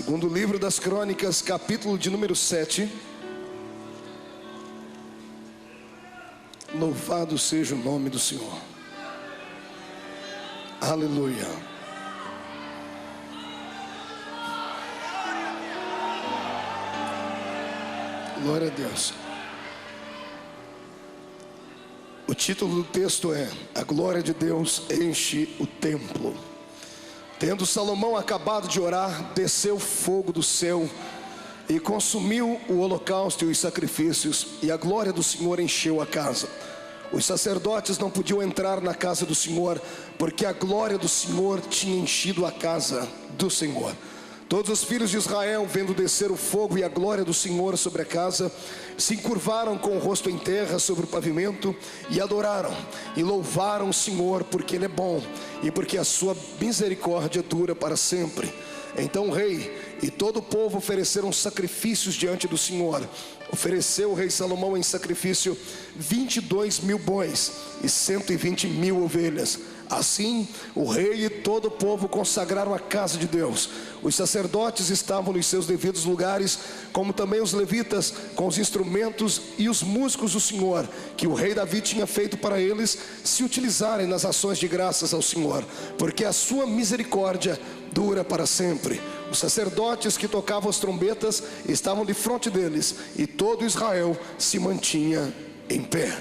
Segundo livro das Crônicas, capítulo de número 7. Louvado seja o nome do Senhor. Aleluia. Glória a Deus. O título do texto é: A glória de Deus enche o templo. Tendo Salomão acabado de orar, desceu fogo do céu e consumiu o holocausto e os sacrifícios, e a glória do Senhor encheu a casa. Os sacerdotes não podiam entrar na casa do Senhor, porque a glória do Senhor tinha enchido a casa do Senhor. Todos os filhos de Israel, vendo descer o fogo e a glória do Senhor sobre a casa, se encurvaram com o rosto em terra sobre o pavimento e adoraram e louvaram o Senhor, porque Ele é bom e porque a sua misericórdia dura para sempre. Então o rei e todo o povo ofereceram sacrifícios diante do Senhor. Ofereceu o rei Salomão em sacrifício 22.000 bois e 120.000 ovelhas. Assim o rei e todo o povo consagraram a casa de Deus. Os sacerdotes estavam nos seus devidos lugares, como também os levitas, com os instrumentos e os músicos do Senhor, que o rei Davi tinha feito para eles se utilizarem nas ações de graças ao Senhor, porque a sua misericórdia dura para sempre. Os sacerdotes que tocavam as trombetas estavam de frente deles, e todo Israel se mantinha em pé.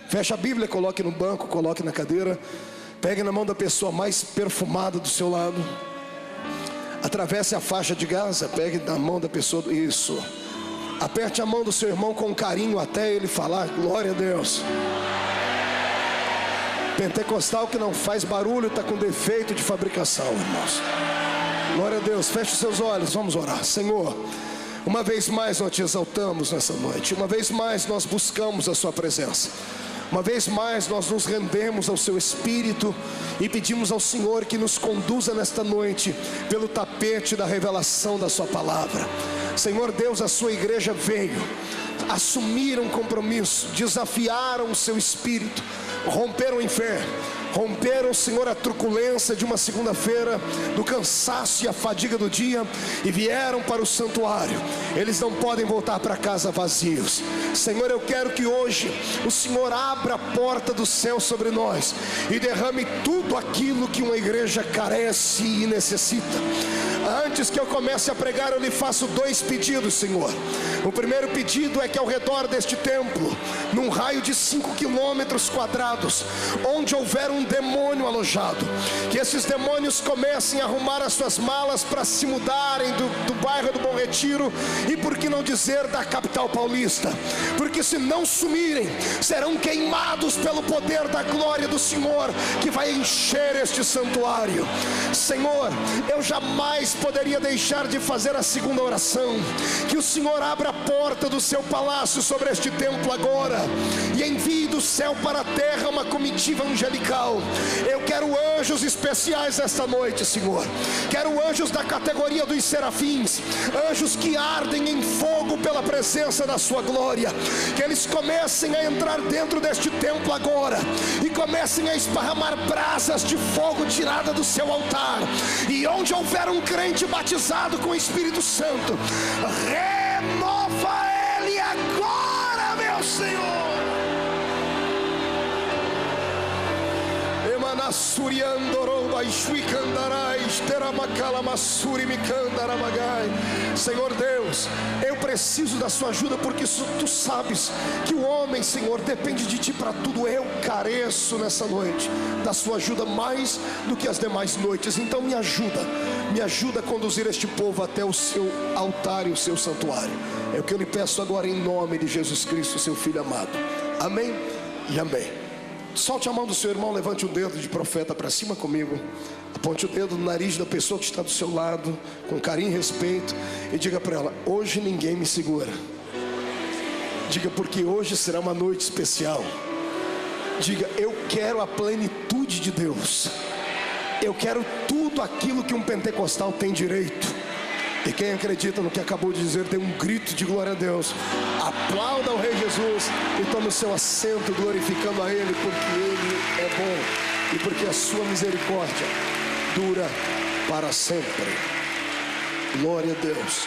Feche a Bíblia, coloque no banco, coloque na cadeira. Pegue na mão da pessoa mais perfumada do seu lado. Atravesse a faixa de Gaza. Pegue na mão da pessoa. Isso. Aperte a mão do seu irmão com carinho até ele falar glória a Deus. Pentecostal que não faz barulho está com defeito de fabricação, irmãos. Glória a Deus. Feche os seus olhos, vamos orar. Senhor, uma vez mais nós te exaltamos nessa noite. Uma vez mais nós buscamos a sua presença. Uma vez mais nós nos rendemos ao seu Espírito e pedimos ao Senhor que nos conduza nesta noite pelo tapete da revelação da sua palavra. Senhor Deus, a sua igreja veio, assumiram compromisso, desafiaram o seu Espírito, romperam em fé. Romperam, Senhor, a truculência de uma segunda-feira, do cansaço e a fadiga do dia, e vieram para o santuário. Eles não podem voltar para casa vazios. Senhor, eu quero que hoje o Senhor abra a porta do céu sobre nós e derrame tudo aquilo que uma igreja carece e necessita. Antes que eu comece a pregar, eu lhe faço 2 pedidos, Senhor. O primeiro pedido é que ao redor deste templo, num raio de 5 quilômetros quadrados, onde houver um demônio alojado, que esses demônios comecem a arrumar as suas malas para se mudarem do bairro do Bom Retiro, e por que não dizer da capital paulista, porque se não sumirem, serão queimados pelo poder da glória do Senhor, que vai encher este santuário. Senhor, eu jamais poderia deixar de fazer a segunda oração, que o Senhor abra a porta do seu palácio sobre este templo agora, e envie do céu para a terra uma comitiva angelical. Eu quero anjos especiais esta noite, Senhor. Quero anjos da categoria dos serafins, anjos que ardem em fogo pela presença da sua glória, que eles comecem a entrar dentro deste templo agora e comecem a esparramar brasas de fogo tirada do seu altar, e onde houver um crente batizado com o Espírito Santo, renova ele agora, meu Senhor. Senhor Deus, eu preciso da sua ajuda, porque tu sabes que o homem, Senhor, depende de ti para tudo. Eu careço nessa noite da sua ajuda mais do que as demais noites. Então me ajuda a conduzir este povo até o seu altar e o seu santuário. É o que eu lhe peço agora em nome de Jesus Cristo, seu Filho amado. Amém e amém. Solte a mão do seu irmão, levante o dedo de profeta para cima comigo. Aponte o dedo no nariz da pessoa que está do seu lado, com carinho e respeito, e diga para ela: hoje ninguém me segura. Diga: porque hoje será uma noite especial. Diga: eu quero a plenitude de Deus. Eu quero tudo aquilo que um pentecostal tem direito. E quem acredita no que acabou de dizer, dê um grito de glória a Deus. Aplauda o Rei Jesus e tome o seu assento glorificando a Ele, porque Ele é bom e porque a sua misericórdia dura para sempre. Glória a Deus.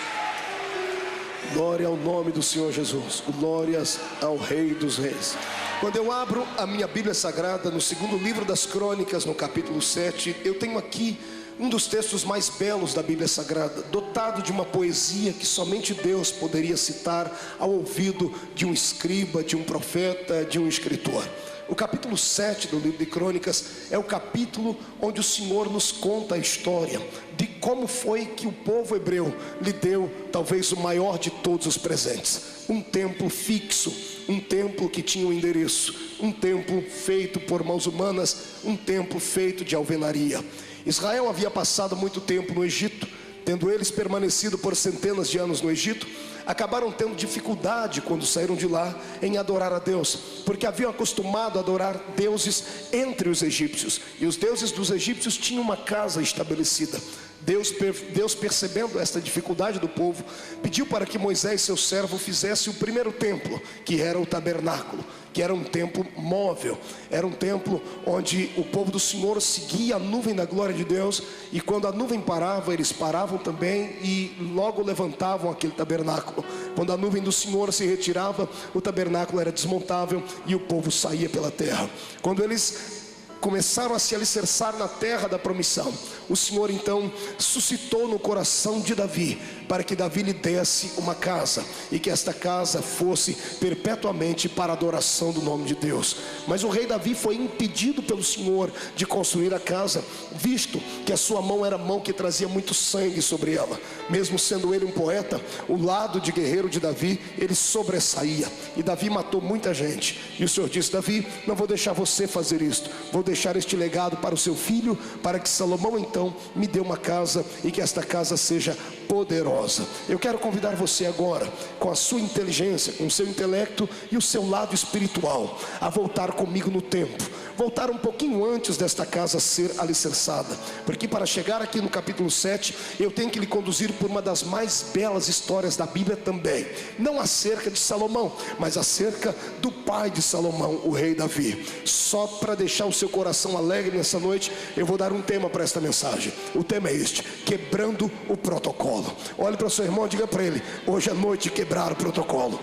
Glória ao nome do Senhor Jesus. Glórias ao Rei dos Reis. Quando eu abro a minha Bíblia Sagrada, no segundo livro das Crônicas, no capítulo 7, eu tenho aqui um dos textos mais belos da Bíblia Sagrada, dotado de uma poesia que somente Deus poderia citar ao ouvido de um escriba, de um profeta, de um escritor. O capítulo 7 do livro de Crônicas é o capítulo onde o Senhor nos conta a história de como foi que o povo hebreu lhe deu talvez o maior de todos os presentes: um templo fixo, um templo que tinha um endereço, um templo feito por mãos humanas, um templo feito de alvenaria. Israel havia passado muito tempo no Egito. Tendo eles permanecido por centenas de anos no Egito, acabaram tendo dificuldade quando saíram de lá em adorar a Deus, porque haviam acostumado a adorar deuses entre os egípcios, e os deuses dos egípcios tinham uma casa estabelecida. Deus, percebendo esta dificuldade do povo, pediu para que Moisés, seu servo, fizesse o primeiro templo, que era o tabernáculo, que era um templo móvel, era um templo onde o povo do Senhor seguia a nuvem da glória de Deus, e quando a nuvem parava, eles paravam também e logo levantavam aquele tabernáculo. Quando a nuvem do Senhor se retirava, o tabernáculo era desmontável e o povo saía pela terra. Quando eles começaram a se alicerçar na terra da promissão, o Senhor então suscitou no coração de Davi, para que Davi lhe desse uma casa, e que esta casa fosse perpetuamente para a adoração do nome de Deus. Mas o rei Davi foi impedido pelo Senhor de construir a casa, visto que a sua mão era mão que trazia muito sangue sobre ela. Mesmo sendo ele um poeta, o lado de guerreiro de Davi, ele sobressaía, e Davi matou muita gente. E o Senhor disse: Davi, não vou deixar você fazer isto, vou deixar este legado para o seu filho, para que Salomão então me dê uma casa, e que esta casa seja poderosa. Eu quero convidar você agora, com a sua inteligência, com o seu intelecto e o seu lado espiritual, a voltar comigo no tempo, voltar um pouquinho antes desta casa ser alicerçada, porque para chegar aqui no capítulo 7, eu tenho que lhe conduzir por uma das mais belas histórias da Bíblia também, não acerca de Salomão, mas acerca do pai de Salomão, o rei Davi. Só para deixar o seu coração alegre nessa noite, eu vou dar um tema para esta mensagem. O tema é este: quebrando o protocolo. Olhe para o seu irmão e diga para ele: hoje é noite de quebrar o protocolo.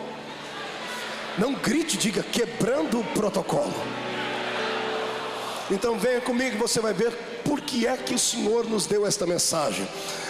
Não grite, diga: quebrando o protocolo. Então venha comigo, você vai ver por que é que o Senhor nos deu esta mensagem,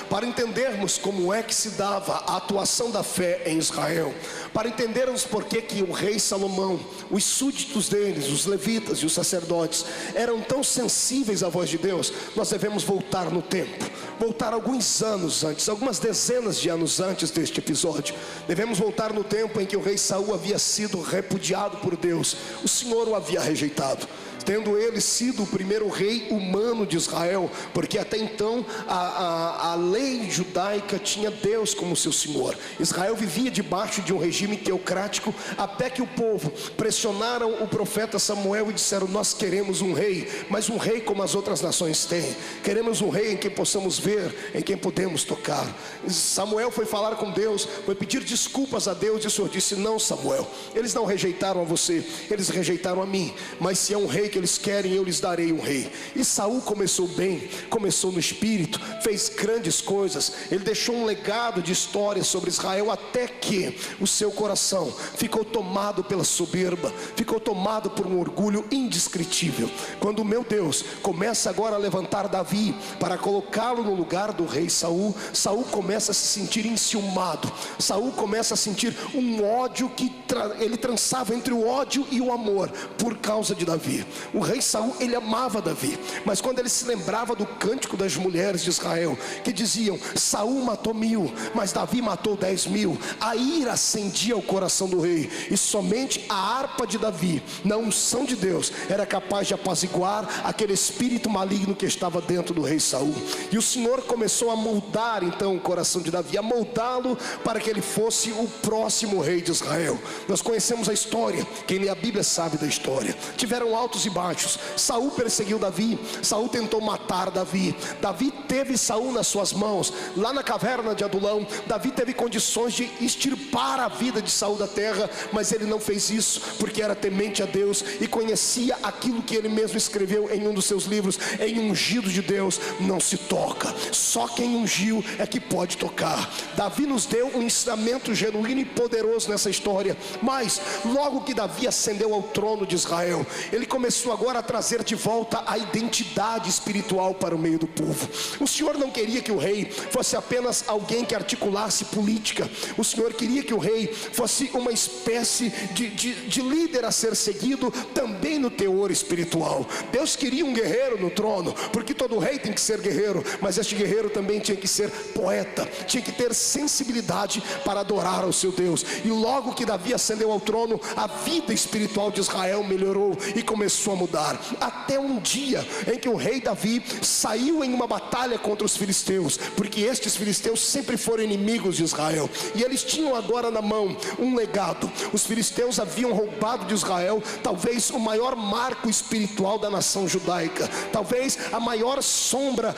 para entendermos como é que se dava a atuação da fé em Israel, para entendermos por que o rei Salomão, os súditos deles, os levitas e os sacerdotes, eram tão sensíveis à voz de Deus. Nós devemos voltar no tempo, voltar alguns anos antes, algumas dezenas de anos antes deste episódio. Devemos voltar no tempo em que o rei Saul havia sido repudiado por Deus. O Senhor o havia rejeitado, tendo ele sido o primeiro rei humano de Israel, porque até então a lei judaica tinha Deus como seu Senhor. Israel vivia debaixo de um regime teocrático, até que o povo pressionaram o profeta Samuel e disseram: nós queremos um rei, mas um rei como as outras nações têm. Queremos um rei em quem possamos ver, em quem podemos tocar. Samuel foi falar com Deus, foi pedir desculpas a Deus, e o Senhor disse: não, Samuel, eles não rejeitaram a você, eles rejeitaram a mim, mas se é um rei que eles querem, eu lhes darei um rei. E Saul começou bem, começou no espírito, fez grandes coisas, ele deixou um legado de história sobre Israel, até que o seu coração ficou tomado pela soberba, ficou tomado por um orgulho indescritível. Quando o meu Deus começa agora a levantar Davi para colocá-lo no lugar do rei Saul, Saul começa a se sentir enciumado, Saul começa a sentir um ódio que ele trançava entre o ódio e o amor por causa de Davi. O rei Saul, ele amava Davi, mas quando ele se lembrava do cântico das mulheres de Israel, que diziam: Saul matou 1000, mas Davi matou 10.000, a ira acendia o coração do rei, e somente a harpa de Davi, na unção de Deus, era capaz de apaziguar aquele espírito maligno que estava dentro do rei Saul. E o Senhor começou a moldar então o coração de Davi, a moldá-lo para que ele fosse o próximo rei de Israel. Nós conhecemos a história, quem lê a Bíblia sabe da história. Tiveram altos e baixos. Saul perseguiu Davi, Saul tentou matar Davi. Davi teve Saul nas suas mãos, lá na caverna de Adulão. Davi teve condições de extirpar a vida de Saul da terra, mas ele não fez isso, porque era temente a Deus e conhecia aquilo que ele mesmo escreveu em um dos seus livros: em ungido de Deus não se toca, só quem ungiu é que pode tocar. Davi nos deu um ensinamento genuíno e poderoso nessa história. Mas logo que Davi ascendeu ao trono de Israel, ele começou agora a trazer de volta a identidade espiritual para o meio do povo. O Senhor não queria que o rei fosse apenas alguém que articulasse política. O Senhor queria que o rei fosse uma espécie de líder a ser seguido também no teor espiritual. Deus queria um guerreiro no trono, porque todo rei tem que ser guerreiro, mas este guerreiro também tinha que ser poeta, tinha que ter sensibilidade para adorar ao seu Deus. E logo que Davi ascendeu ao trono, a vida espiritual de Israel melhorou e começou a mudar, até um dia em que o rei Davi saiu em uma batalha contra os filisteus, porque estes filisteus sempre foram inimigos de Israel, e eles tinham agora na mão um legado. Os filisteus haviam roubado de Israel talvez o maior marco espiritual da nação judaica, talvez a maior sombra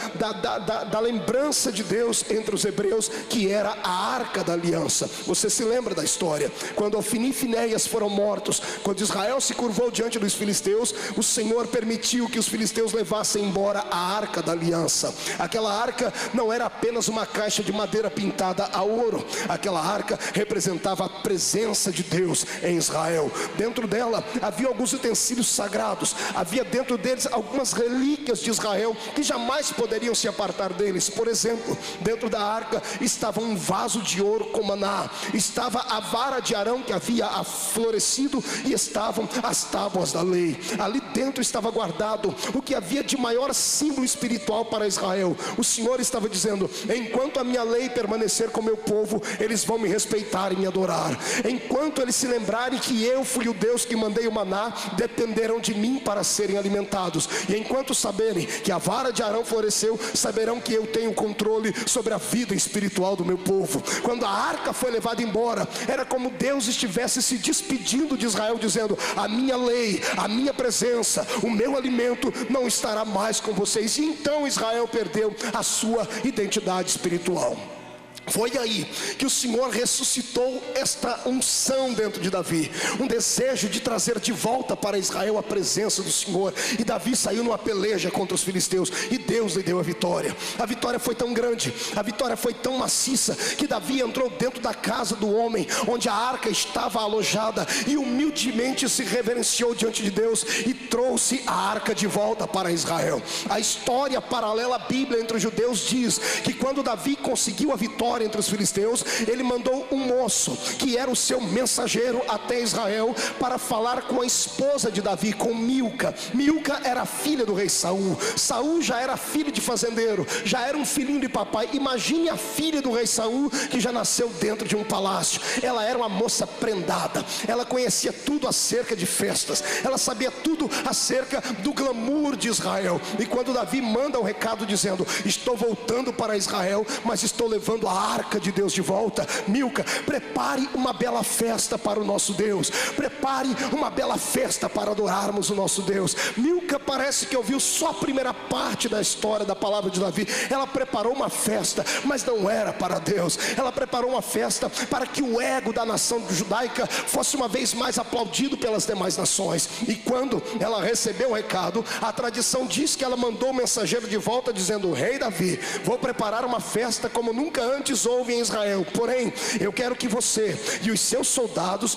da lembrança de Deus entre os hebreus, que era a Arca da Aliança. Você se lembra da história? Quando Ofni e Finéias foram mortos, quando Israel se curvou diante dos filisteus, o Senhor permitiu que os filisteus levassem embora a Arca da Aliança. Aquela arca não era apenas uma caixa de madeira pintada a ouro. Aquela arca representava a presença de Deus em Israel. Dentro dela havia alguns utensílios sagrados, havia dentro deles algumas relíquias de Israel que jamais poderiam se apartar deles. Por exemplo, dentro da arca estava um vaso de ouro com maná, estava a vara de Arão que havia florescido, e estavam as tábuas da lei. Ali dentro estava guardado o que havia de maior símbolo espiritual para Israel. O Senhor estava dizendo: enquanto a minha lei permanecer com o meu povo, eles vão me respeitar e me adorar. Enquanto eles se lembrarem que eu fui o Deus que mandei o maná, dependerão de mim para serem alimentados. E enquanto saberem que a vara de Arão floresceu, saberão que eu tenho controle sobre a vida espiritual do meu povo. Quando a arca foi levada embora, era como Deus estivesse se despedindo de Israel, dizendo: a minha lei, a minha presença, o meu alimento não estará mais com vocês. E então Israel perdeu a sua identidade espiritual. Foi aí que o Senhor ressuscitou esta unção dentro de Davi, um desejo de trazer de volta para Israel a presença do Senhor. E Davi saiu numa peleja contra os filisteus, e Deus lhe deu a vitória. A vitória foi tão grande, a vitória foi tão maciça, que Davi entrou dentro da casa do homem onde a arca estava alojada, e humildemente se reverenciou diante de Deus e trouxe a arca de volta para Israel. A história paralela à Bíblia entre os judeus diz que quando Davi conseguiu a vitória entre os filisteus, ele mandou um moço que era o seu mensageiro até Israel para falar com a esposa de Davi, com Milca. Milca era filha do rei Saul. Saul já era filho de fazendeiro, já era um filhinho de papai. Imagine a filha do rei Saul, que já nasceu dentro de um palácio. Ela era uma moça prendada, ela conhecia tudo acerca de festas, ela sabia tudo acerca do glamour de Israel. E quando Davi manda o recado dizendo: estou voltando para Israel, mas estou levando a arca de Deus de volta, Milca, prepare uma bela festa para o nosso Deus, prepare uma bela festa para adorarmos o nosso Deus. Milca parece que ouviu só a primeira parte da história da palavra de Davi. Ela preparou uma festa, mas não era para Deus. Ela preparou uma festa para que o ego da nação judaica fosse uma vez mais aplaudido pelas demais nações. E quando ela recebeu o recado, a tradição diz que ela mandou o mensageiro de volta dizendo: rei Davi, vou preparar uma festa como nunca antes houve em Israel, porém eu quero que você e os seus soldados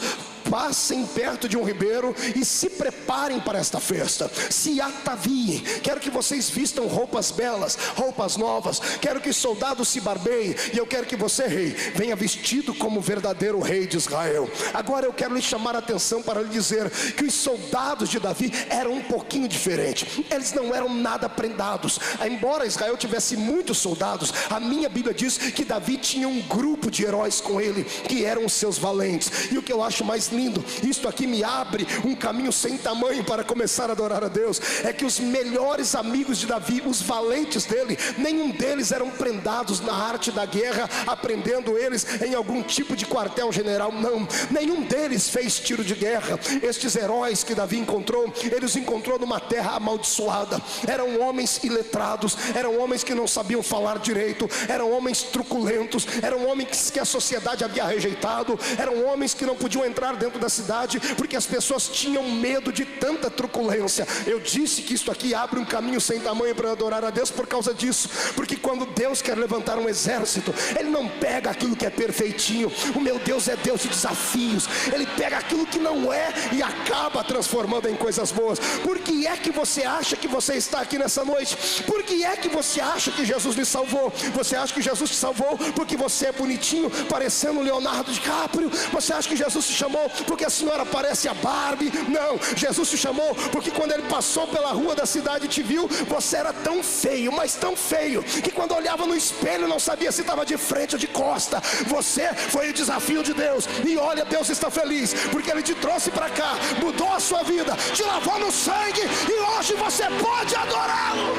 passem perto de um ribeiro e se preparem para esta festa, se ataviem. Quero que vocês vistam roupas belas, roupas novas. Quero que os soldados se barbeiem, e eu quero que você, rei, venha vestido como o verdadeiro rei de Israel. Agora eu quero lhe chamar a atenção para lhe dizer que os soldados de Davi eram um pouquinho diferentes. Eles não eram nada prendados. Embora Israel tivesse muitos soldados, a minha Bíblia diz que Davi tinha um grupo de heróis com ele, que eram os seus valentes. E o que eu acho mais lindo, isto aqui me abre um caminho sem tamanho para começar a adorar a Deus, é que os melhores amigos de Davi, os valentes dele, nenhum deles eram prendados na arte da guerra, aprendendo eles em algum tipo de quartel general, não, nenhum deles fez tiro de guerra. Estes heróis que Davi encontrou, ele os encontrou numa terra amaldiçoada, eram homens iletrados, eram homens que não sabiam falar direito, eram homens truculentos, eram homens que a sociedade havia rejeitado, eram homens que não podiam entrar dentro da cidade, porque as pessoas tinham medo de tanta truculência. Eu disse que isto aqui abre um caminho sem tamanho para adorar a Deus por causa disso, porque quando Deus quer levantar um exército, Ele não pega aquilo que é perfeitinho. O meu Deus é Deus de desafios, Ele pega aquilo que não é e acaba transformando em coisas boas. Por que é que você acha que você está aqui nessa noite? Por que é que você acha que Jesus lhe salvou? Você acha que Jesus te salvou porque você é bonitinho, parecendo Leonardo DiCaprio? Você acha que Jesus te chamou porque a senhora parece a Barbie? Não, Jesus te chamou porque quando Ele passou pela rua da cidade e te viu, você era tão feio, mas tão feio, que quando olhava no espelho não sabia se estava de frente ou de costa. Você foi o desafio de Deus, e olha, Deus está feliz, porque Ele te trouxe para cá, mudou a sua vida, te lavou no sangue, e hoje você pode adorá-lo.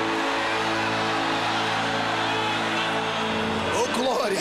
Oh glória!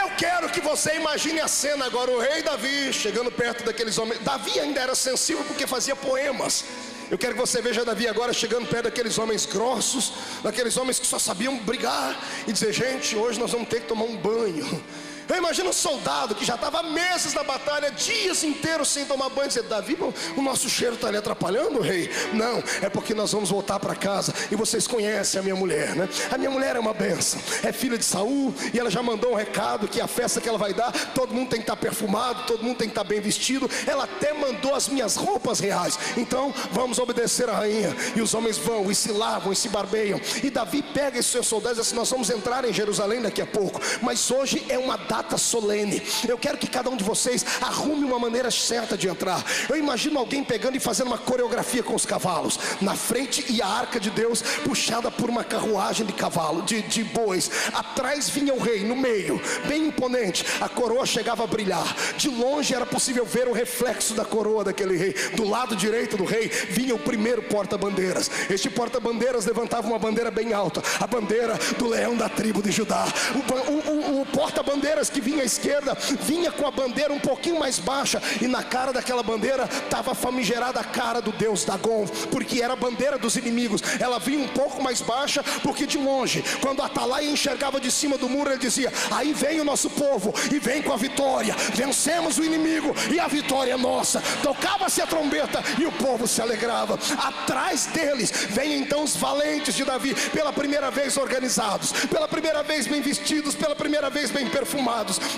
Eu quero que você imagine a cena agora, o rei Davi chegando perto daqueles homens. Davi ainda era sensível porque fazia poemas. Eu quero que você veja Davi agora chegando perto daqueles homens grossos, daqueles homens que só sabiam brigar e dizer: gente, hoje nós vamos ter que tomar um banho. Eu imagino um soldado que já estava meses na batalha, dias inteiros sem tomar banho, dizer: Davi, o nosso cheiro está lhe atrapalhando, rei? Não, é porque nós vamos voltar para casa, e vocês conhecem a minha mulher, né? A minha mulher é uma bênção, é filha de Saul, e ela já mandou um recado que a festa que ela vai dar, todo mundo tem que estar perfumado, todo mundo tem que estar bem vestido. Ela até mandou as minhas roupas reais, então vamos obedecer a rainha. E os homens vão e se lavam e se barbeiam, e Davi pega esses seus soldados e diz assim: nós vamos entrar em Jerusalém daqui a pouco, mas hoje é uma data solene. Eu quero que cada um de vocês arrume uma maneira certa de entrar. Eu imagino alguém pegando e fazendo uma coreografia com os cavalos. Na frente ia a arca de Deus, puxada por uma carruagem de cavalo, de bois. Atrás vinha o rei, no meio, bem imponente. A coroa chegava a brilhar. De longe era possível ver o reflexo da coroa daquele rei. Do lado direito do rei vinha o primeiro porta-bandeiras. Este porta-bandeiras levantava uma bandeira bem alta, a bandeira do leão da tribo de Judá. O porta-bandeiras que vinha à esquerda vinha com a bandeira um pouquinho mais baixa, e na cara daquela bandeira estava famigerada a cara do deus Dagon, porque era a bandeira dos inimigos. Ela vinha um pouco mais baixa, porque de longe, quando a atalaia enxergava de cima do muro, ele dizia: aí vem o nosso povo, e vem com a vitória, vencemos o inimigo, e a vitória é nossa. Tocava-se a trombeta, e o povo se alegrava. Atrás deles vem então os valentes de Davi, pela primeira vez organizados, pela primeira vez bem vestidos, pela primeira vez bem perfumados.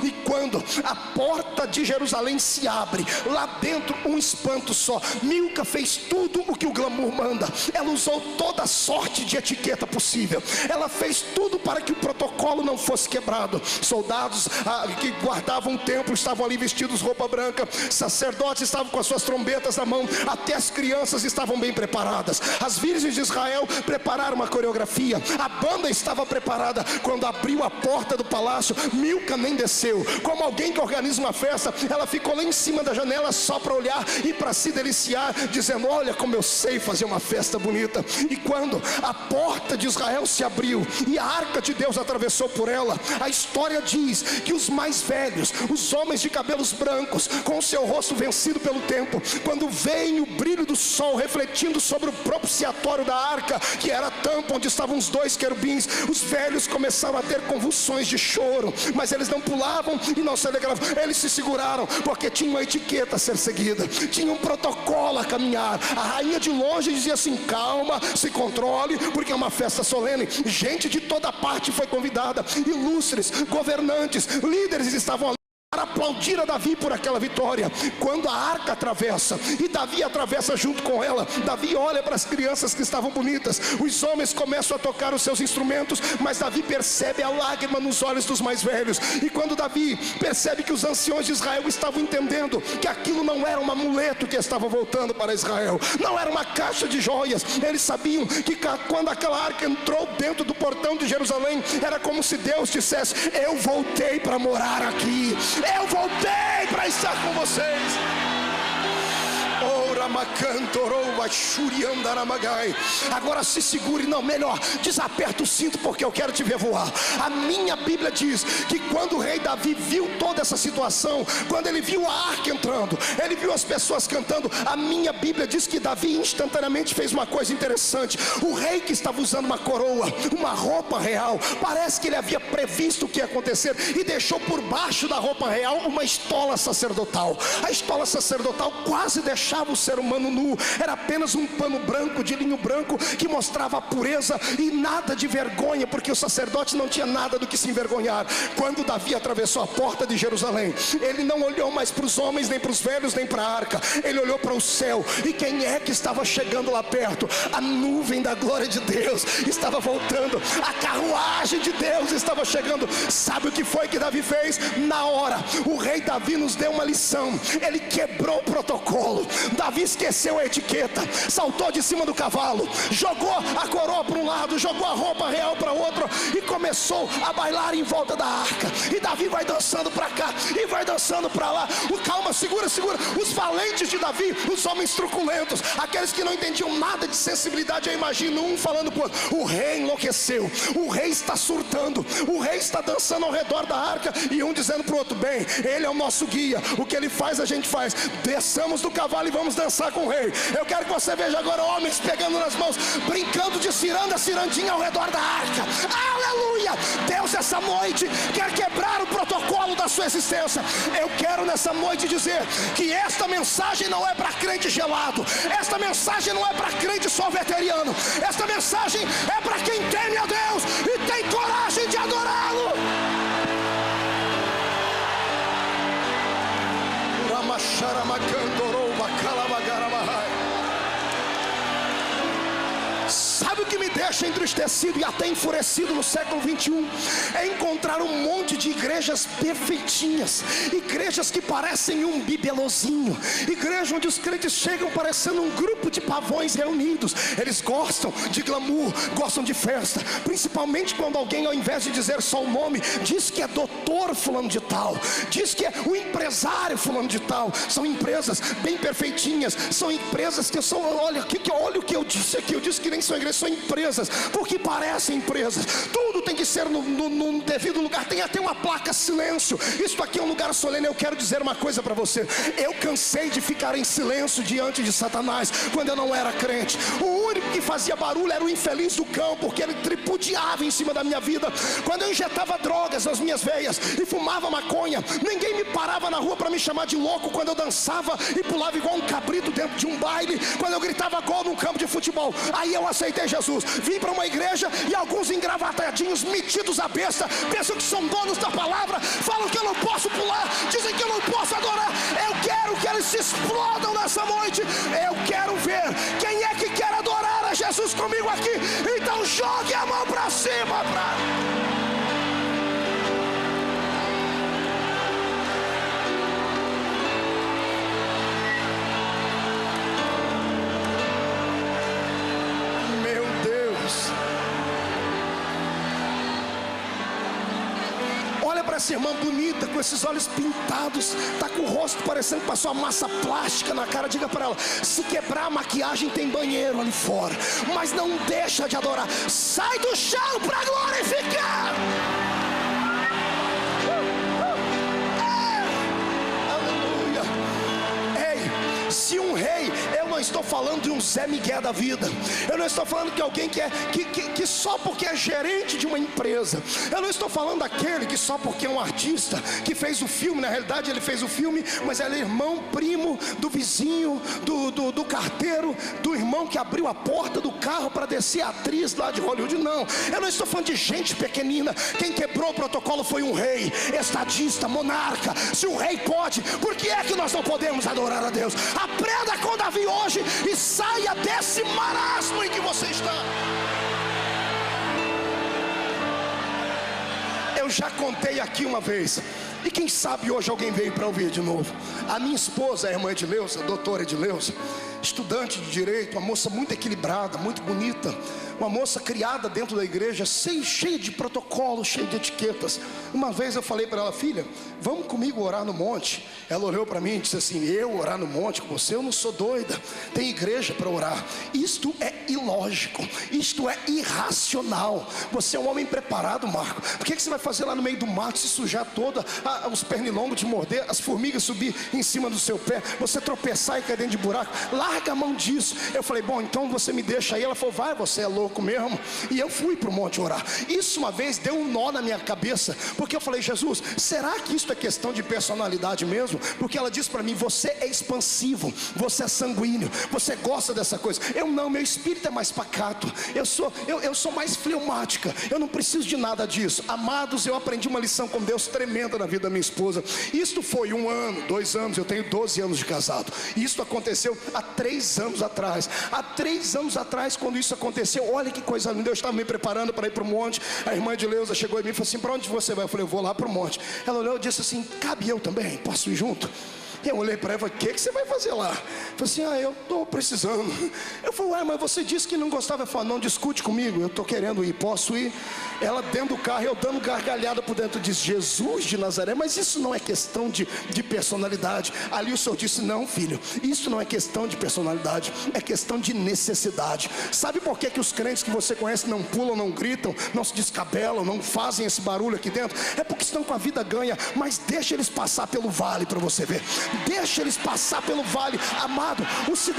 E quando a porta de Jerusalém se abre, lá dentro um espanto só. Milca fez tudo o que o glamour manda. Ela usou toda sorte de etiqueta possível. Ela fez tudo para que o protocolo não fosse quebrado. Soldados que guardavam o templo estavam ali vestidos roupa branca. Sacerdotes estavam com as suas trombetas na mão. Até as crianças estavam bem preparadas. As virgens de Israel prepararam uma coreografia. A banda estava preparada. Quando abriu a porta do palácio, Milca nem desceu. Como alguém que organiza uma festa, ela ficou lá em cima da janela só para olhar e para se deliciar, dizendo: olha como eu sei fazer uma festa bonita. E quando a porta de Israel se abriu e a arca de Deus atravessou por ela, a história diz que os mais velhos, os homens de cabelos brancos, com o seu rosto vencido pelo tempo, quando veem o brilho do sol refletindo sobre o propiciatório da arca, que era a tampa onde estavam os dois querubins, os velhos começaram a ter convulsões de choro, mas eles não pulavam e não se alegravam. Eles se seguraram porque tinha uma etiqueta a ser seguida, tinha um protocolo a caminhar. A rainha de longe dizia assim: calma, se controle, porque é uma festa solene. Gente de toda parte foi convidada, ilustres, governantes, líderes estavam ali para aplaudir a Davi por aquela vitória. Quando a arca atravessa e Davi atravessa junto com ela, Davi olha para as crianças que estavam bonitas, os homens começam a tocar os seus instrumentos, mas Davi percebe a lágrima nos olhos dos mais velhos. E quando Davi percebe que os anciões de Israel estavam entendendo que aquilo não era um amuleto que estava voltando para Israel, não era uma caixa de joias, eles sabiam que quando aquela arca entrou dentro do portão de Jerusalém, era como se Deus dissesse: eu voltei para morar aqui, eu voltei para para estar com vocês. Agora se segure, não, melhor, desaperta o cinto, porque eu quero te ver voar. A minha Bíblia diz que quando o rei Davi viu toda essa situação, quando ele viu a arca entrando, ele viu as pessoas cantando, a minha Bíblia diz que Davi instantaneamente fez uma coisa interessante. O rei, que estava usando uma coroa, uma roupa real, parece que ele havia previsto o que ia acontecer e deixou por baixo da roupa real uma estola sacerdotal. A estola sacerdotal quase deixava o ser humano nu. Era apenas um pano branco, de linho branco, que mostrava a pureza e nada de vergonha, porque o sacerdote não tinha nada do que se envergonhar. Quando Davi atravessou a porta de Jerusalém, ele não olhou mais para os homens, nem para os velhos, nem para a arca. Ele olhou para o céu. E quem é que estava chegando lá perto? A nuvem da glória de Deus estava voltando. A carruagem de Deus estava chegando. Sabe o que foi que Davi fez? Na hora, o rei Davi nos deu uma lição. Ele quebrou o protocolo. Davi esqueceu a etiqueta, saltou de cima do cavalo, jogou a coroa para um lado, jogou a roupa real para outro e começou a bailar em volta da arca. E Davi vai dançando para cá e vai dançando para lá. Calma, segura. Os valentes de Davi, os homens truculentos, aqueles que não entendiam nada de sensibilidade, eu imagino um falando por outro: o rei enlouqueceu, o rei está surtando, o rei está dançando ao redor da arca, e um dizendo para o outro: bem, ele é o nosso guia, o que ele faz a gente faz, desçamos do cavalo e vamos dançar com o rei. Eu quero que você veja agora homens pegando nas mãos, brincando de cirandinha ao redor da arca. Aleluia! Deus essa noite quer quebrar o protocolo da sua existência. Eu quero nessa noite dizer que esta mensagem não é para crente gelado, esta mensagem não é para crente só veteriano, esta mensagem é para quem teme a Deus e tem coragem de adorá-lo. Sabe o que me deixa entristecido e até enfurecido no século 21? É encontrar um monte de igrejas perfeitinhas, igrejas que parecem um bibelozinho, igreja onde os crentes chegam parecendo um grupo de pavões reunidos. Eles gostam de glamour, gostam de festa, principalmente quando alguém, ao invés de dizer só o nome, diz que é doutor fulano de tal, diz que é o empresário fulano de tal. São empresas bem perfeitinhas, são empresas que são, olha o que eu disse aqui, eu disse que nem são igrejas, são empresas, porque parecem empresas. Tudo tem que ser no devido lugar. Tem até uma placa: silêncio, isto aqui é um lugar solene. Eu quero dizer uma coisa para você: eu cansei de ficar em silêncio diante de Satanás quando eu não era crente. O único que fazia barulho era o infeliz do cão, porque ele tripudiava em cima da minha vida. Quando eu injetava drogas nas minhas veias e fumava maconha, ninguém me parava na rua para me chamar de louco. Quando eu dançava e pulava igual um cabrito dentro de um baile, quando eu gritava gol num campo de futebol, aí eu aceitei Jesus. Vim para uma igreja e alguns engravatadinhos, metidos à besta, pensam que são donos da palavra, falam que eu não posso pular, dizem que eu não posso adorar. Eu quero que eles se explodam nessa noite. Eu quero ver quem é que quer adorar a Jesus comigo aqui. Então jogue a mão para cima. Olha para essa irmã bonita, com esses olhos pintados, está com o rosto parecendo que passou uma massa plástica na cara. Diga para ela: se quebrar a maquiagem, tem banheiro ali fora, mas não deixa de adorar. Sai do chão para glorificar. Aleluia. Ei, se um rei, eu não estou falando de um Zé Miguel da vida, eu não estou falando de alguém que só porque é gerente de uma empresa, eu não estou falando daquele que só porque é um artista que fez o filme. Na realidade ele fez o filme, mas ele é irmão, primo do vizinho, do carteiro, do irmão que abriu a porta do carro para descer a atriz lá de Hollywood. Não, eu não estou falando de gente pequenina. Quem quebrou o protocolo foi um rei, estadista, monarca. Se o rei pode, por que é que nós não podemos adorar a Deus? Aprenda com Davi hoje e saia desse marasmo em que você está. Eu já contei aqui uma vez, e quem sabe hoje alguém veio para ouvir de novo. A minha esposa, a irmã Edileuza, a doutora Edileuza, estudante de direito, uma moça muito equilibrada, muito bonita, uma moça criada dentro da igreja, cheia de protocolos, cheia de etiquetas. Uma vez eu falei para ela: filha, vamos comigo orar no monte. Ela olhou para mim e disse assim: eu orar no monte com você? Eu não sou doida, tem igreja para orar. Isto é ilógico, isto é irracional. Você é um homem preparado, Marco. Por que você vai fazer lá no meio do mato, se sujar toda, os pernilongos te morder, as formigas subir em cima do seu pé, você tropeçar e cair dentro de buraco? Larga a mão disso. Eu falei: bom, então você me deixa aí. Ela falou: vai, você é louco mesmo. E eu fui para o monte orar. Isso uma vez deu um nó na minha cabeça, porque eu falei: Jesus, será que isso é questão de personalidade mesmo? Porque ela disse para mim: você é expansivo, você é sanguíneo, você gosta dessa coisa. Eu não, meu espírito é mais pacato, eu sou mais fleumática, eu não preciso de nada disso. Amados, eu aprendi uma lição com Deus tremenda na vida da minha esposa. Isto foi 1 ano, 2 anos, eu tenho 12 anos de casado. Isso aconteceu há 3 anos atrás. Há 3 anos atrás, quando isso aconteceu, olha que coisa linda. Eu estava me preparando para ir para o monte. A irmã de Leusa chegou em mim e falou assim: para onde você vai? Eu falei: eu vou lá para o monte. Ela olhou e disse assim: cabe eu também? Posso ir junto? Eu olhei para ela e falei: o que você vai fazer lá? Eu falei assim: eu estou precisando. Eu falei: ué, mas você disse que não gostava. Eu falei: não discute comigo, eu estou querendo ir, posso ir? Ela dentro do carro, eu dando gargalhada por dentro, disse: Jesus de Nazaré. Mas isso não é questão de personalidade. Ali o Senhor disse: não, filho, isso não é questão de personalidade, é questão de necessidade. Sabe por que os crentes que você conhece não pulam, não gritam, não se descabelam, não fazem esse barulho aqui dentro? É porque estão com a vida ganha. Mas deixa eles passar pelo vale para você ver. Deixa eles passar pelo vale. Amado,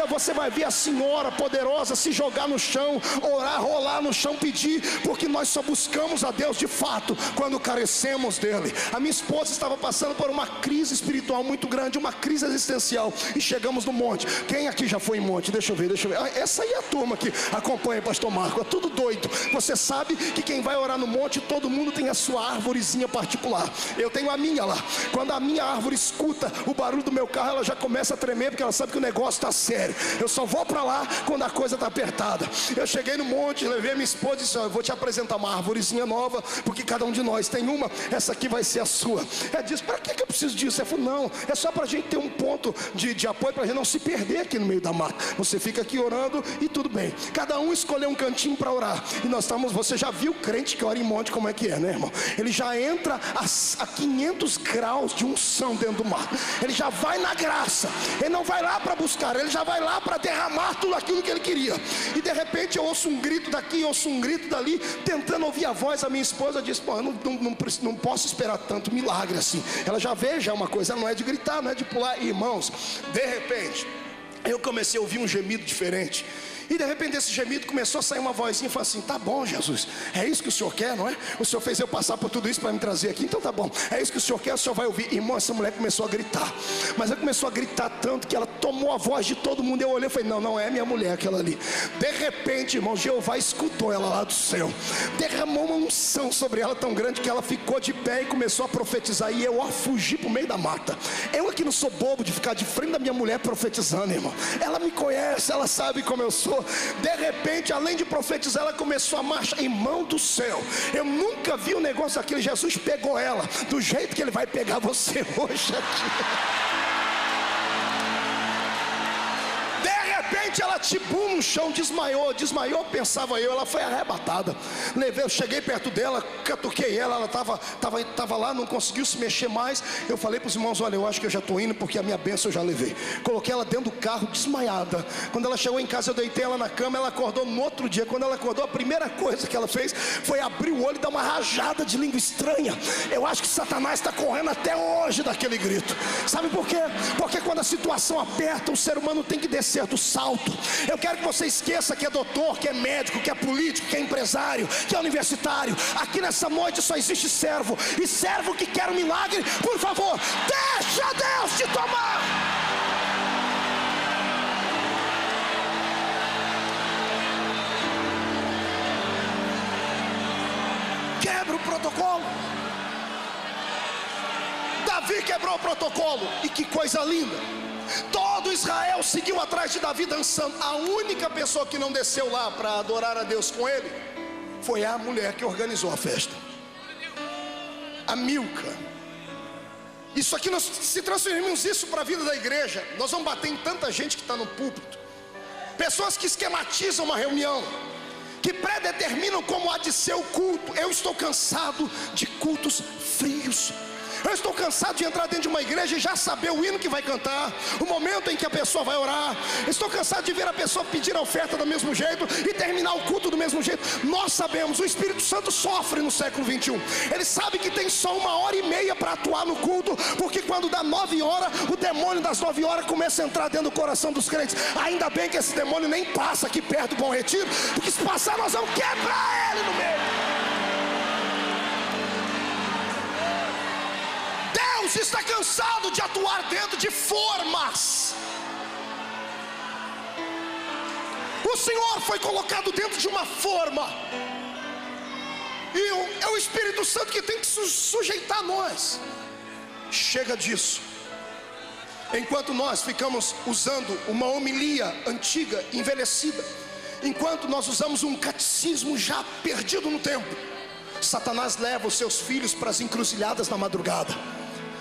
você vai ver a senhora poderosa se jogar no chão, orar, rolar no chão, pedir, porque nós só buscamos a Deus de fato quando carecemos dele. A minha esposa estava passando por uma crise espiritual muito grande, uma crise existencial, e chegamos no monte. Quem aqui já foi em monte? Deixa eu ver. Essa aí é a turma que acompanha o pastor Marco, é tudo doido. Você sabe que quem vai orar no monte, todo mundo tem a sua árvorezinha particular. Eu tenho a minha lá. Quando a minha árvore escuta o barulho do meu carro, ela já começa a tremer, porque ela sabe que o negócio está sério. Eu só vou para lá quando a coisa está apertada. Eu cheguei no monte, levei a minha esposa e disse: eu vou te apresentar uma árvorezinha nova, porque cada um de nós tem uma, essa aqui vai ser a sua. Ela disse: para que eu preciso disso? Eu falei: não, é só para a gente ter um ponto de apoio, para a gente não se perder aqui no meio da mata. Você fica aqui orando e tudo bem. Cada um escolheu um cantinho para orar. E nós estamos, você já viu crente que ora em monte como é que é, né, irmão? Ele já entra a 500 graus de unção dentro do mato. Ele já vai na graça, ele não vai lá para buscar, ele já vai lá para derramar tudo aquilo que ele queria. E de repente eu ouço um grito daqui, ouço um grito dali, tentando ouvir a voz. A minha esposa disse: pô, eu não posso esperar tanto milagre assim. Ela já vê, já é uma coisa, não é de gritar, não é de pular. Irmãos, de repente eu comecei a ouvir um gemido diferente. E de repente esse gemido começou a sair uma vozinha e falou assim: tá bom, Jesus, é isso que o Senhor quer, não é? O Senhor fez eu passar por tudo isso para me trazer aqui, então tá bom, é isso que o Senhor quer, o Senhor vai ouvir. Irmão, essa mulher começou a gritar, mas ela começou a gritar tanto que ela tomou a voz de todo mundo. Eu olhei e falei: não é minha mulher aquela ali. De repente, irmão, Jeová escutou ela lá do céu, derramou uma unção sobre ela tão grande que ela ficou de pé e começou a profetizar. E eu fugi pro meio da mata. Eu aqui não sou bobo de ficar de frente da minha mulher profetizando, irmão. Ela me conhece, ela sabe como eu sou. De repente, além de profetizar, ela começou a marchar. Irmão do céu, eu nunca vi um negócio daquele. Jesus pegou ela do jeito que ele vai pegar você hoje aqui. De repente ela tibou no chão, desmaiou, pensava eu. Ela foi arrebatada. Eu cheguei perto dela, catuquei ela estava lá, não conseguiu se mexer mais. Eu falei para os irmãos: olha, eu acho que eu já estou indo, porque a minha bênção eu já levei. Coloquei ela dentro do carro, desmaiada. Quando ela chegou em casa, eu deitei ela na cama. Ela acordou no outro dia. Quando ela acordou, a primeira coisa que ela fez foi abrir o olho e dar uma rajada de língua estranha. Eu acho que Satanás está correndo até hoje daquele grito. Sabe por quê? Porque quando a situação aperta, o ser humano tem que descer do salto. Eu quero que você esqueça que é doutor, que é médico, que é político, que é empresário, que é universitário. Aqui nessa noite só existe servo. E servo que quer um milagre, por favor, deixa Deus te tomar. Quebra o protocolo. Davi quebrou o protocolo. E que coisa linda. Todo Israel seguiu atrás de Davi dançando. A única pessoa que não desceu lá para adorar a Deus com ele foi a mulher que organizou a festa, a Milca. Isso aqui, nós se transferimos isso para a vida da igreja. Nós vamos bater em tanta gente que está no púlpito, pessoas que esquematizam uma reunião, que predeterminam como há de ser o culto. Eu estou cansado de cultos frios. Eu estou cansado de entrar dentro de uma igreja e já saber o hino que vai cantar, o momento em que a pessoa vai orar. Estou cansado de ver a pessoa pedir a oferta do mesmo jeito e terminar o culto do mesmo jeito. Nós sabemos, o Espírito Santo sofre no século 21. Ele sabe que tem só 1h30 para atuar no culto, porque quando dá 9 horas, o demônio das 9 horas começa a entrar dentro do coração dos crentes. Ainda bem que esse demônio nem passa aqui perto do Bom Retiro, porque se passar nós vamos quebrar ele no meio. Deus está cansado de atuar dentro de formas. O Senhor foi colocado dentro de uma forma, e é o Espírito Santo que tem que sujeitar a nós. Chega disso. Enquanto nós ficamos usando uma homilia antiga, envelhecida, enquanto nós usamos um catecismo já perdido no tempo, Satanás leva os seus filhos para as encruzilhadas na madrugada.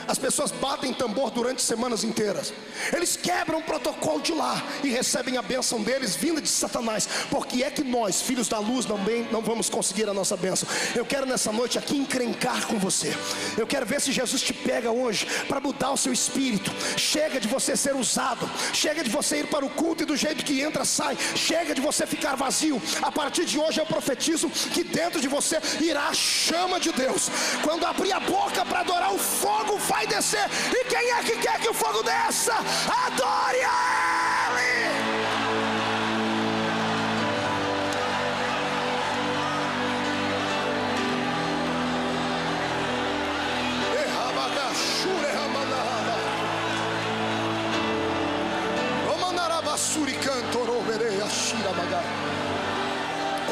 As pessoas batem tambor durante semanas inteiras. Eles quebram o protocolo de lá e recebem a bênção deles vinda de Satanás. Porque é que nós, filhos da luz, não vamos conseguir a nossa bênção? Eu quero nessa noite aqui encrencar com você. Eu quero ver se Jesus te pega hoje para mudar o seu espírito. Chega de você ser usado. Chega de você ir para o culto e do jeito que entra, sai. Chega de você ficar vazio. A partir de hoje eu profetizo que dentro de você irá a chama de Deus. Quando abrir a boca para adorar, o fogo vai descer. E quem é que quer que o fogo desça? Adore a Ele.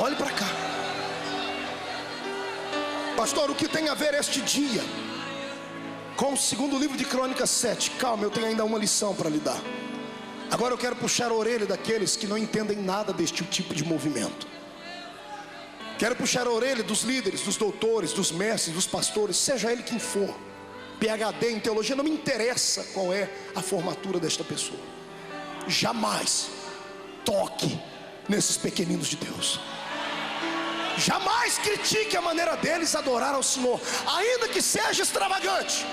Olhe para cá, pastor. O que tem a ver este dia com o segundo livro de Crônicas 7? Calma, eu tenho ainda uma lição para lhe dar. Agora eu quero puxar a orelha daqueles que não entendem nada deste tipo de movimento. Quero puxar a orelha dos líderes, dos doutores, dos mestres, dos pastores, seja ele quem for, PhD em teologia, não me interessa qual é a formatura desta pessoa. Jamais toque nesses pequeninos de Deus. Jamais critique a maneira deles adorar ao Senhor, ainda que seja extravagante.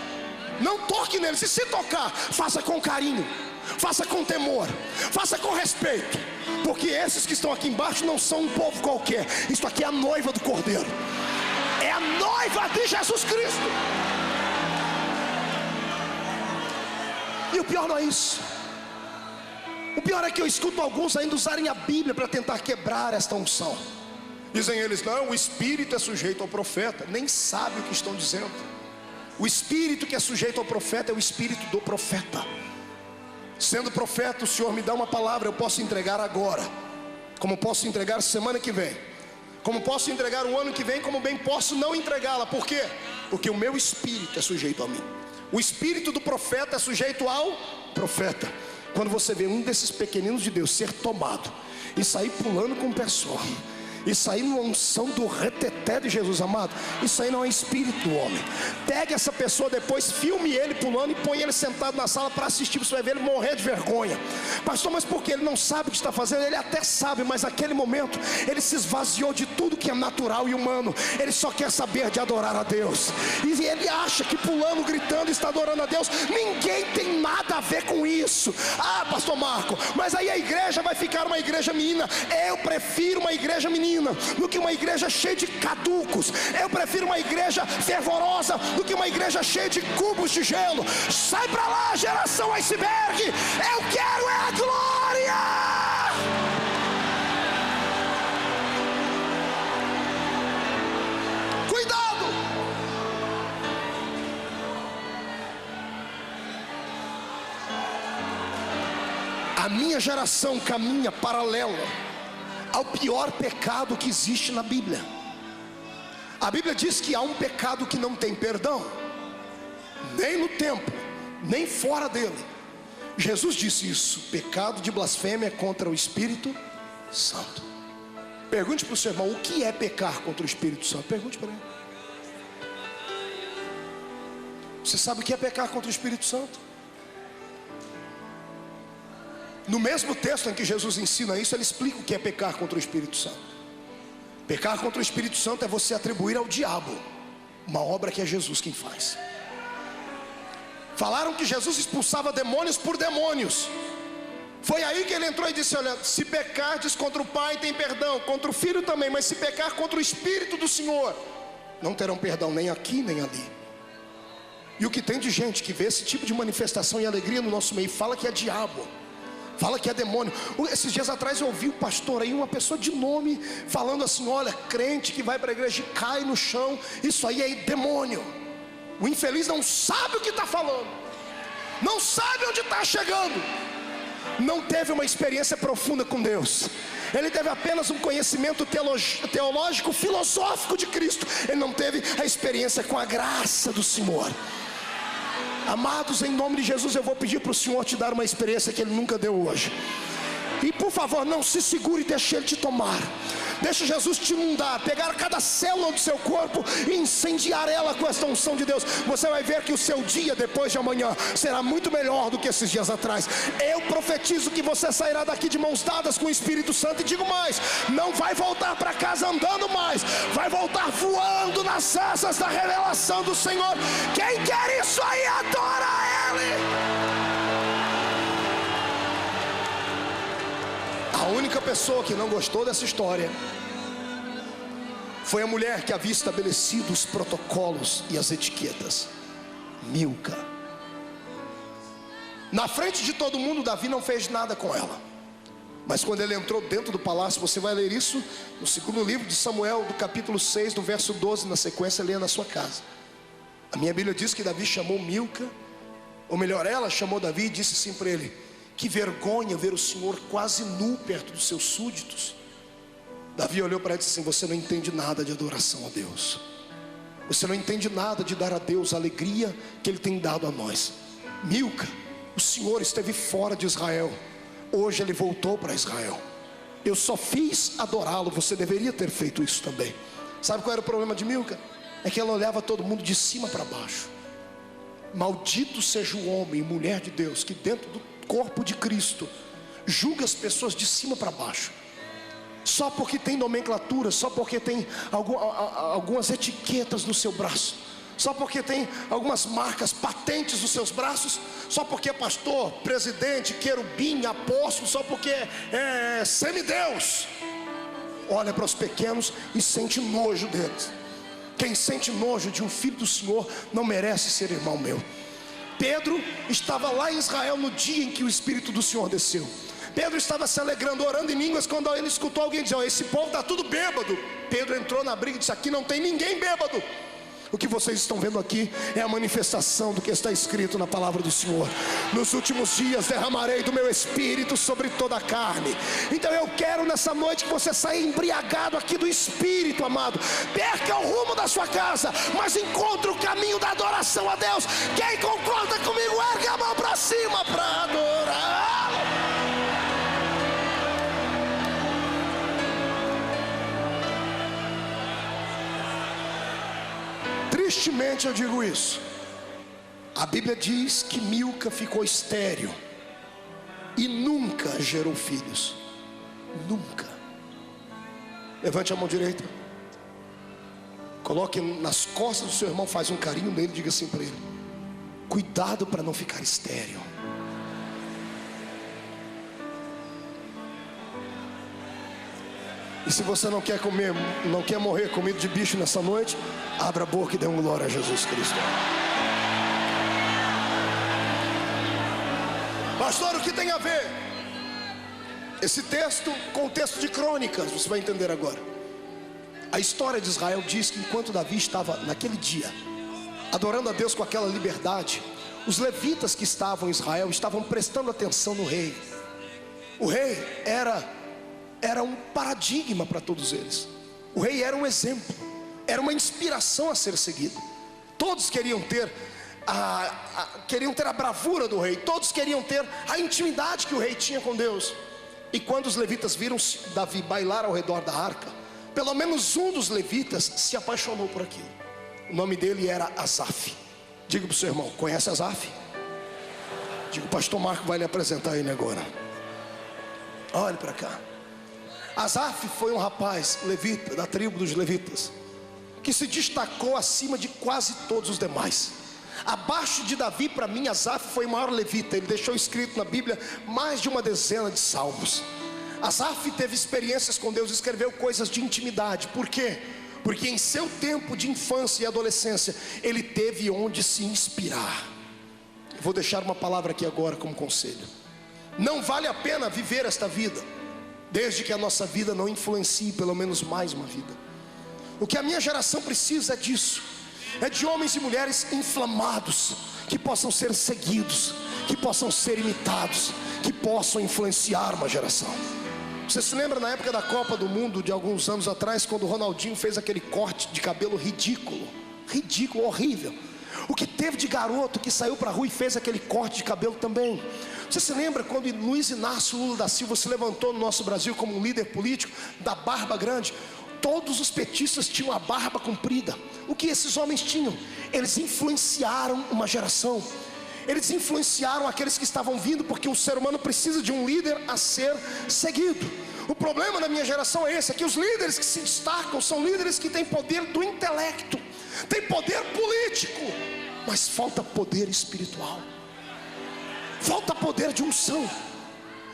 Não toque neles, e se tocar, faça com carinho, faça com temor, faça com respeito, porque esses que estão aqui embaixo não são um povo qualquer. Isso aqui é a noiva do Cordeiro, é a noiva de Jesus Cristo. E o pior não é isso. O pior é que eu escuto alguns ainda usarem a Bíblia para tentar quebrar esta unção. Dizem eles: não, o Espírito é sujeito ao profeta. Nem sabe o que estão dizendo. O Espírito que é sujeito ao profeta é o Espírito do profeta. Sendo profeta, o Senhor me dá uma palavra, eu posso entregar agora, como posso entregar semana que vem, como posso entregar o ano que vem, como bem posso não entregá-la. Por quê? Porque o meu Espírito é sujeito a mim. O Espírito do profeta é sujeito ao profeta. Quando você vê um desses pequeninos de Deus ser tomado e sair pulando com o pessoal, isso aí não é unção do reteté de Jesus, amado. Isso aí não é espírito do homem. Pegue essa pessoa depois, filme ele pulando e põe ele sentado na sala para assistir. Você vai ver ele morrer de vergonha. Pastor, mas por que? Ele não sabe o que está fazendo? Ele até sabe, mas naquele momento ele se esvaziou de tudo que é natural e humano. Ele só quer saber de adorar a Deus. E ele acha que pulando, gritando, está adorando a Deus. Ninguém tem nada a ver com isso. Ah, pastor Marco, mas aí a igreja vai ficar uma igreja menina. Eu prefiro uma igreja menina do que uma igreja cheia de caducos. Eu prefiro uma igreja fervorosa do que uma igreja cheia de cubos de gelo. Sai pra lá, geração iceberg. Eu quero é a glória. Cuidado. A minha geração caminha paralela ao pior pecado que existe na Bíblia. A Bíblia diz que há um pecado que não tem perdão, nem no templo, nem fora dele. Jesus disse isso: pecado de blasfêmia contra o Espírito Santo. Pergunte para o seu irmão: o que é pecar contra o Espírito Santo? Pergunte para ele. Você sabe o que é pecar contra o Espírito Santo? No mesmo texto em que Jesus ensina isso, ele explica o que é pecar contra o Espírito Santo. Pecar contra o Espírito Santo é você atribuir ao diabo uma obra que é Jesus quem faz. Falaram que Jesus expulsava demônios por demônios. Foi aí que ele entrou e disse: olha, se pecardes contra o Pai tem perdão, contra o Filho também, mas se pecar contra o Espírito do Senhor, não terão perdão nem aqui nem ali. E o que tem de gente que vê esse tipo de manifestação e alegria no nosso meio, fala que é diabo, fala que é demônio. Esses dias atrás eu ouvi um pastor aí, uma pessoa de nome, falando assim: olha, crente que vai para a igreja e cai no chão, isso aí é demônio. O infeliz não sabe o que está falando, não sabe onde está chegando, não teve uma experiência profunda com Deus. Ele teve apenas um conhecimento teológico, filosófico de Cristo. Ele não teve a experiência com a graça do Senhor. Amados, em nome de Jesus, eu vou pedir para o Senhor te dar uma experiência que Ele nunca deu hoje. E por favor, não se segure e deixe Ele te tomar. Deixa Jesus te inundar, pegar cada célula do seu corpo e incendiar ela com esta unção de Deus. Você vai ver que o seu dia depois de amanhã será muito melhor do que esses dias atrás. Eu profetizo que você sairá daqui de mãos dadas com o Espírito Santo. E digo mais, não vai voltar para casa andando mais, vai voltar voando nas asas da revelação do Senhor. Quem quer isso aí, adora Ele. A única pessoa que não gostou dessa história foi a mulher que havia estabelecido os protocolos e as etiquetas, Milca. Na frente de todo mundo, Davi não fez nada com ela. Mas quando ele entrou dentro do palácio, você vai ler isso no segundo livro de Samuel, do capítulo 6, do verso 12, na sequência, leia na sua casa. A minha Bíblia diz que Davi chamou Milca, ou melhor, ela chamou Davi e disse assim para ele: que vergonha ver o Senhor quase nu perto dos seus súditos. Davi olhou para ela e disse assim: você não entende nada de adoração a Deus, você não entende nada de dar a Deus a alegria que Ele tem dado a nós. Milca, o Senhor esteve fora de Israel, hoje Ele voltou para Israel. Eu só fiz adorá-lo, você deveria ter feito isso também. Sabe qual era o problema de Milca? É que ela olhava todo mundo de cima para baixo. Maldito seja o homem e mulher de Deus que dentro do corpo de Cristo julga as pessoas de cima para baixo, só porque tem nomenclatura, só porque tem algumas etiquetas no seu braço, só porque tem algumas marcas patentes nos seus braços, só porque é pastor, presidente, querubim, apóstolo, só porque é semideus. Olha para os pequenos e sente nojo deles. Quem sente nojo de um filho do Senhor não merece ser irmão meu. Pedro estava lá em Israel no dia em que o Espírito do Senhor desceu. Pedro estava se alegrando, orando em línguas, quando ele escutou alguém dizer: esse povo está tudo bêbado. Pedro entrou na briga e disse: aqui não tem ninguém bêbado. O que vocês estão vendo aqui é a manifestação do que está escrito na palavra do Senhor: nos últimos dias derramarei do meu Espírito sobre toda a carne. Então eu quero nessa noite que você saia embriagado aqui do Espírito, amado. Perca o rumo da sua casa, mas encontre o caminho da adoração a Deus. Quem concorda comigo, ergue a mão para cima para adorar. Tristemente eu digo isso. A Bíblia diz que Milca ficou estéril e nunca gerou filhos. Nunca. Levante a mão direita, coloque nas costas do seu irmão, faz um carinho nele, diga assim para ele: cuidado para não ficar estéril. E se você não quer comer, não quer morrer comido de bicho nessa noite, abra a boca e dê um glória a Jesus Cristo. Pastor, o que tem a ver esse texto com o texto de Crônicas? Você vai entender agora. A história de Israel diz que enquanto Davi estava naquele dia adorando a Deus com aquela liberdade, os levitas que estavam em Israel estavam prestando atenção no rei. O rei era um paradigma para todos eles. O rei era um exemplo, era uma inspiração a ser seguida. Todos queriam ter a bravura do rei, todos queriam ter a intimidade que o rei tinha com Deus. E quando os levitas viram Davi bailar ao redor da arca, pelo menos um dos levitas se apaixonou por aquilo. O nome dele era Asaf. Diga para o seu irmão: conhece Asaf? Diga: o pastor Marco vai lhe apresentar ele agora. Olhe para cá. Asaf foi um rapaz levita, da tribo dos levitas, que se destacou acima de quase todos os demais. Abaixo de Davi, para mim, Asaf foi o maior levita. Ele deixou escrito na Bíblia mais de uma dezena de salmos. Asaf teve experiências com Deus, escreveu coisas de intimidade. Por quê? Porque em seu tempo de infância e adolescência, ele teve onde se inspirar. Eu vou deixar uma palavra aqui agora como conselho. Não vale a pena viver esta vida desde que a nossa vida não influencie pelo menos mais uma vida. O que a minha geração precisa é disso. É de homens e mulheres inflamados, que possam ser seguidos, que possam ser imitados, que possam influenciar uma geração. Você se lembra na época da Copa do Mundo de alguns anos atrás, quando o Ronaldinho fez aquele corte de cabelo ridículo, horrível? O que teve de garoto que saiu para a rua e fez aquele corte de cabelo também? Você se lembra quando Luiz Inácio Lula da Silva se levantou no nosso Brasil como um líder político da barba grande? Todos os petistas tinham a barba comprida. O que esses homens tinham? Eles influenciaram uma geração. Eles influenciaram aqueles que estavam vindo, porque o ser humano precisa de um líder a ser seguido. O problema da minha geração é esse, é que os líderes que se destacam são líderes que têm poder do intelecto, têm poder político, mas falta poder espiritual, falta poder de unção.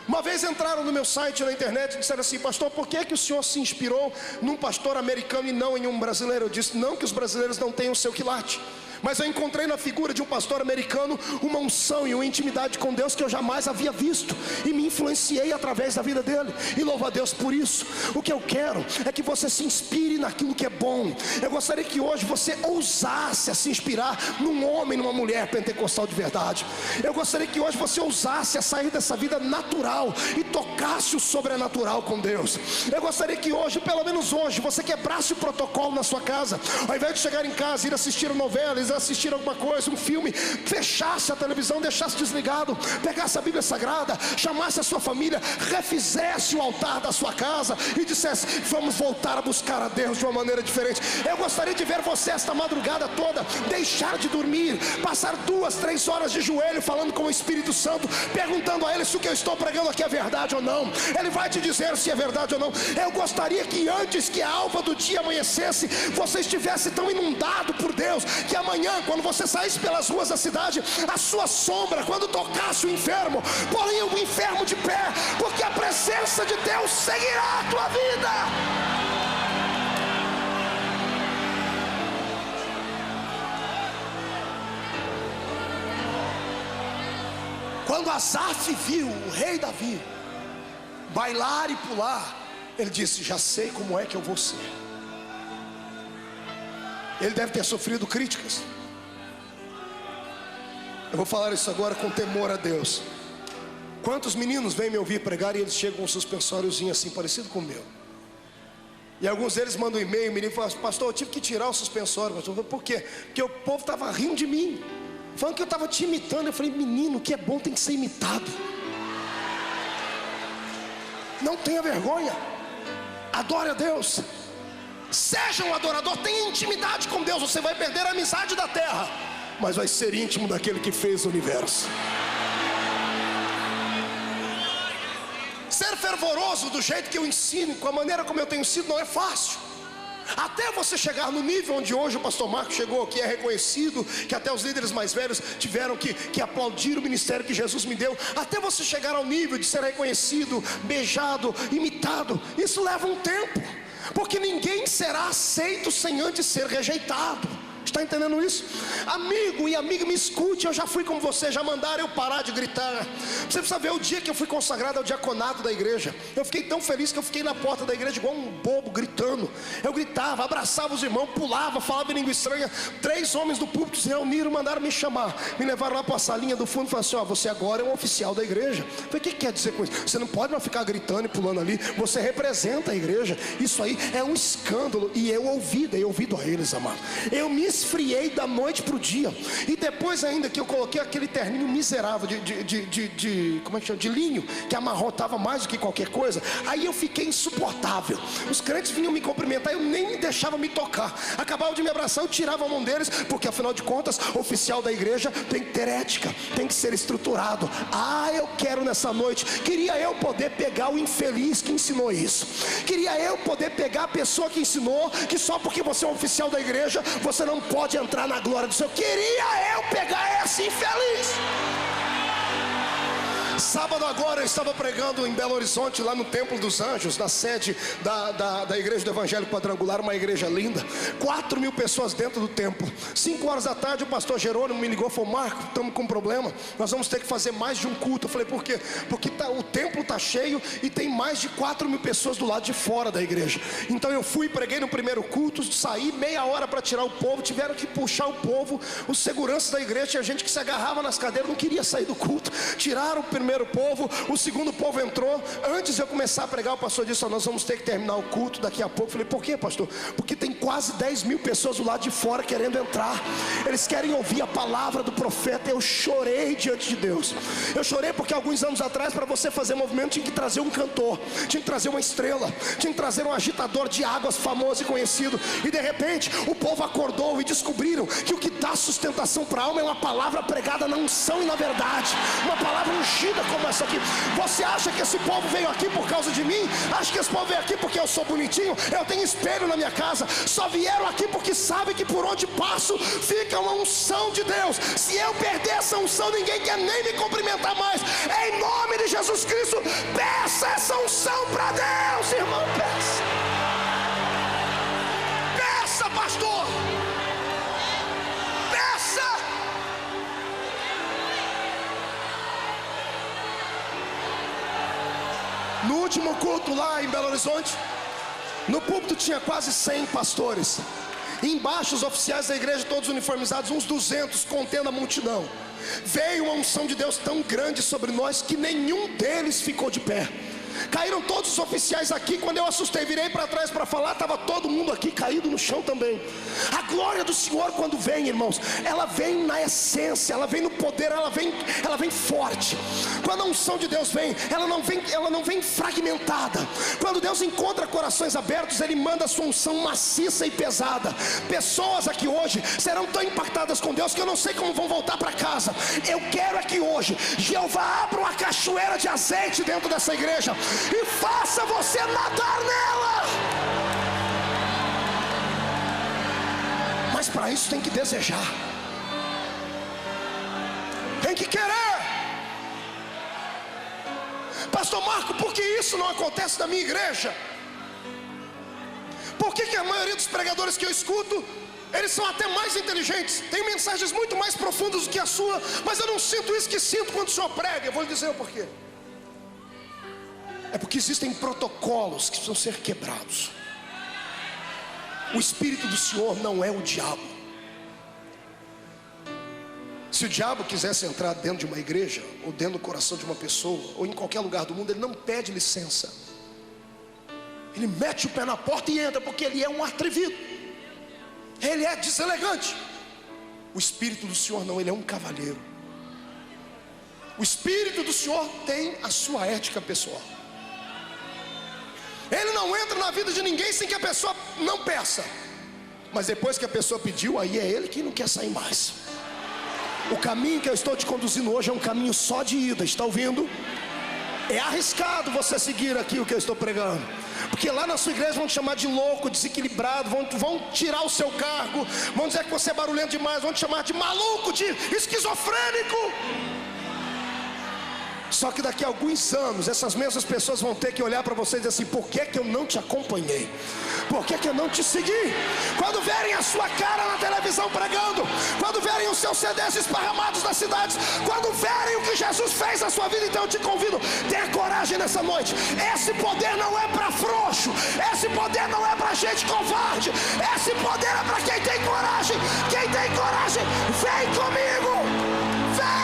Uma vez entraram no meu site na internet e disseram assim: pastor, por que o senhor se inspirou num pastor americano e não em um brasileiro? Eu disse: não que os brasileiros não tenham o seu quilate, mas eu encontrei na figura de um pastor americano uma unção e uma intimidade com Deus que eu jamais havia visto, e me influenciei através da vida dele, e louvo a Deus por isso. O que eu quero é que você se inspire naquilo que é bom. Eu gostaria que hoje você ousasse a se inspirar num homem, numa mulher pentecostal de verdade. Eu gostaria que hoje você ousasse a sair dessa vida natural e tocasse o sobrenatural com Deus. Eu gostaria que hoje, pelo menos hoje, você quebrasse o protocolo na sua casa. Ao invés de chegar em casa e ir assistir a novela, assistir alguma coisa, um filme, fechasse a televisão, deixasse desligado, pegasse a Bíblia Sagrada, chamasse a sua família, refizesse o altar da sua casa e dissesse: vamos voltar a buscar a Deus de uma maneira diferente. Eu gostaria de ver você esta madrugada toda deixar de dormir, passar 2, 3 horas de joelho falando com o Espírito Santo, perguntando a Ele se o que eu estou pregando aqui é verdade ou não. Ele vai te dizer se é verdade ou não. Eu gostaria que antes que a alva do dia amanhecesse, você estivesse tão inundado por Deus, que amanhã, quando você saísse pelas ruas da cidade, a sua sombra, quando tocasse o enfermo, poria o enfermo de pé, porque a presença de Deus seguirá a tua vida. Quando Asaf viu o rei Davi bailar e pular, ele disse: já sei como é que eu vou ser. Ele deve ter sofrido críticas. Eu vou falar isso agora com temor a Deus. Quantos meninos vêm me ouvir pregar e eles chegam com um suspensóriozinho assim, parecido com o meu? E alguns deles mandam um e-mail, o menino fala: pastor, eu tive que tirar o suspensório. Pastor, por quê? Porque o povo estava rindo de mim, falando que eu estava te imitando. Eu falei: menino, o que é bom tem que ser imitado. Não tenha vergonha, adore a Deus, seja um adorador, tenha intimidade com Deus. Você vai perder a amizade da terra, mas vai ser íntimo daquele que fez o universo. Ser fervoroso do jeito que eu ensino, com a maneira como eu tenho sido, não é fácil. Até você chegar no nível onde hoje o pastor Marcos chegou, que é reconhecido, que até os líderes mais velhos tiveram que aplaudir o ministério que Jesus me deu. Até você chegar ao nível de ser reconhecido, beijado, imitado, isso leva um tempo, porque ninguém será aceito sem antes ser rejeitado. Está entendendo isso? Amigo e amiga, me escute. Eu já fui como você, já mandaram eu parar de gritar. Você precisa ver o dia que eu fui consagrado ao diaconato da igreja. Eu fiquei tão feliz que eu fiquei na porta da igreja igual um bobo, gritando. Eu gritava, abraçava os irmãos, pulava, falava em língua estranha. 3 homens do púlpito se reuniram, mandaram me chamar, me levaram lá para a salinha do fundo e falaram assim: ó, você agora é um oficial da igreja. Eu falei: o que quer dizer com isso? Você não pode mais ficar gritando e pulando ali, você representa a igreja. Isso aí é um escândalo. E eu ouvi, dei ouvido a eles, amado. Eu me esfriei da noite para o dia. E depois ainda que eu coloquei aquele terninho miserável como é que chama? De linho, que amarrotava mais do que qualquer coisa. Aí eu fiquei insuportável. Os crentes vinham me cumprimentar, eu nem me deixava me tocar. Acabavam de me abraçar, eu tirava a mão deles, porque afinal de contas, oficial da igreja tem que ter ética, tem que ser estruturado. Eu quero nessa noite, queria eu poder pegar o infeliz que ensinou isso. Queria eu poder pegar a pessoa que ensinou que só porque você é um oficial da igreja, você não pode entrar na glória do Senhor. Queria eu pegar esse infeliz. Sábado agora eu estava pregando em Belo Horizonte, lá no Templo dos Anjos, na sede da Igreja do Evangelho Quadrangular, uma igreja linda, 4.000 pessoas dentro do templo. 5 horas da tarde o pastor Jerônimo me ligou e falou: Marco, estamos com um problema, nós vamos ter que fazer mais de um culto. Eu falei: por quê? Porque o templo está cheio e tem mais de 4.000 pessoas do lado de fora da igreja. Então eu fui, preguei no primeiro culto, saí meia hora para tirar o povo, tiveram que puxar o povo, os seguranças da igreja, tinha gente que se agarrava nas cadeiras, não queria sair do culto, tiraram o primeiro povo, o segundo povo entrou. Antes de eu começar a pregar, o pastor disse: nós vamos ter que terminar o culto daqui a pouco. Eu falei: por quê, pastor? Porque tem quase 10.000 pessoas do lado de fora querendo entrar, eles querem ouvir a palavra do profeta. Eu chorei diante de Deus. Eu chorei porque alguns anos atrás, para você fazer movimento, tinha que trazer um cantor, tinha que trazer uma estrela, tinha que trazer um agitador de águas famoso e conhecido. E de repente o povo acordou e descobriram que o que dá sustentação para a alma é uma palavra pregada na unção e na verdade, uma palavra ungida como essa aqui. Você acha que esse povo veio aqui por causa de mim? Acha que esse povo veio aqui porque eu sou bonitinho? Eu tenho espelho na minha casa. Só vieram aqui porque sabem que por onde passo fica uma unção de Deus. Se eu perder essa unção, ninguém quer nem me cumprimentar mais. Em nome de Jesus Cristo, peça essa unção para Deus, irmão. Peça, pastor. No último culto lá em Belo Horizonte, no púlpito tinha quase 100 pastores. E embaixo os oficiais da igreja, todos uniformizados, uns 200, contendo a multidão. Veio uma unção de Deus tão grande sobre nós que nenhum deles ficou de pé. Caíram todos os oficiais aqui. Quando eu assustei, virei para trás para falar, estava todo mundo aqui caído no chão também. A glória do Senhor, quando vem, irmãos, ela vem na essência, ela vem no poder, ela vem forte. Quando a unção de Deus vem, ela não vem fragmentada. Quando Deus encontra corações abertos, Ele manda a sua unção maciça e pesada. Pessoas aqui hoje serão tão impactadas com Deus que eu não sei como vão voltar para casa. Eu quero é que hoje Jeová abra uma cachoeira de azeite dentro dessa igreja e faça você nadar nela. Mas para isso tem que desejar, tem que querer. Pastor Marco, por que isso não acontece na minha igreja? Por que a maioria dos pregadores que eu escuto, eles são até mais inteligentes, têm mensagens muito mais profundas do que a sua, mas eu não sinto isso que sinto quando o senhor prega? Eu vou lhe dizer o porquê. É porque existem protocolos que precisam ser quebrados. O Espírito do Senhor não é o diabo. Se o diabo quisesse entrar dentro de uma igreja, ou dentro do coração de uma pessoa, ou em qualquer lugar do mundo, ele não pede licença. Ele mete o pé na porta e entra, porque ele é um atrevido, ele é deselegante. O Espírito do Senhor não, ele é um cavalheiro. O Espírito do Senhor tem a sua ética pessoal. Ele não entra na vida de ninguém sem que a pessoa não peça. Mas depois que a pessoa pediu, aí é ele que não quer sair mais. O caminho que eu estou te conduzindo hoje é um caminho só de ida, está ouvindo? É arriscado você seguir aqui o que eu estou pregando, porque lá na sua igreja vão te chamar de louco, desequilibrado, vão tirar o seu cargo, vão dizer que você é barulhento demais, vão te chamar de maluco, de esquizofrênico. Só que daqui a alguns anos, essas mesmas pessoas vão ter que olhar para você e dizer assim: por que eu não te acompanhei? Por que eu não te segui? Quando verem a sua cara na televisão pregando, quando verem os seus CDs esparramados nas cidades, quando verem o que Jesus fez na sua vida, então eu te convido, tenha coragem nessa noite. Esse poder não é para frouxo, esse poder não é para gente covarde, esse poder é para quem tem coragem. Quem tem coragem, vem comigo, vem.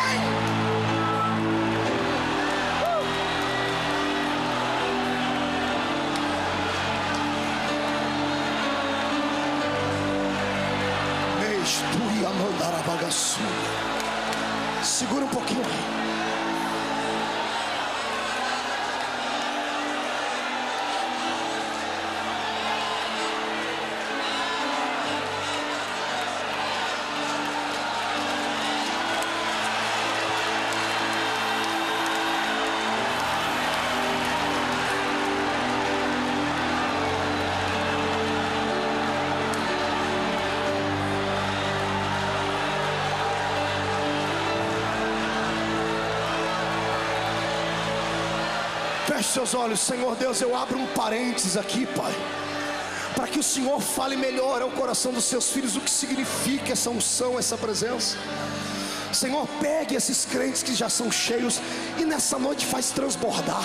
Segura um pouquinho aí. Feche seus olhos. Senhor Deus, eu abro um parênteses aqui, Pai, para que o Senhor fale melhor ao coração dos seus filhos o que significa essa unção, essa presença. Senhor, pegue esses crentes que já são cheios e nessa noite faz transbordar.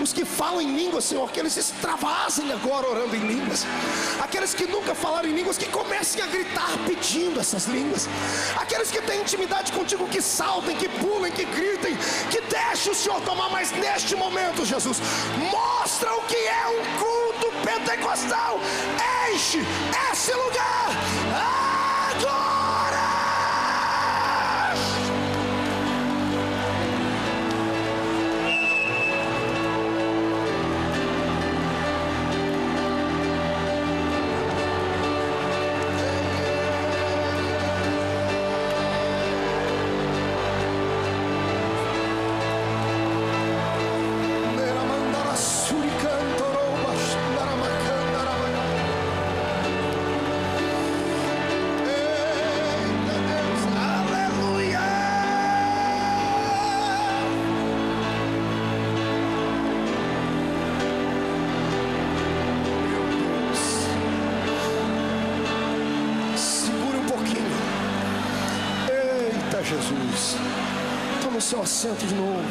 Os que falam em línguas, Senhor, que eles extravasem agora orando em línguas. Aqueles que nunca falaram em línguas, que comecem a gritar pedindo essas línguas. Aqueles que têm intimidade contigo, que saltem, que pulem, que gritem, que deixem o Senhor tomar. Mas neste momento, Jesus, mostra o que é um culto pentecostal. Enche esse lugar agora. Jesus, toma o seu assento de novo.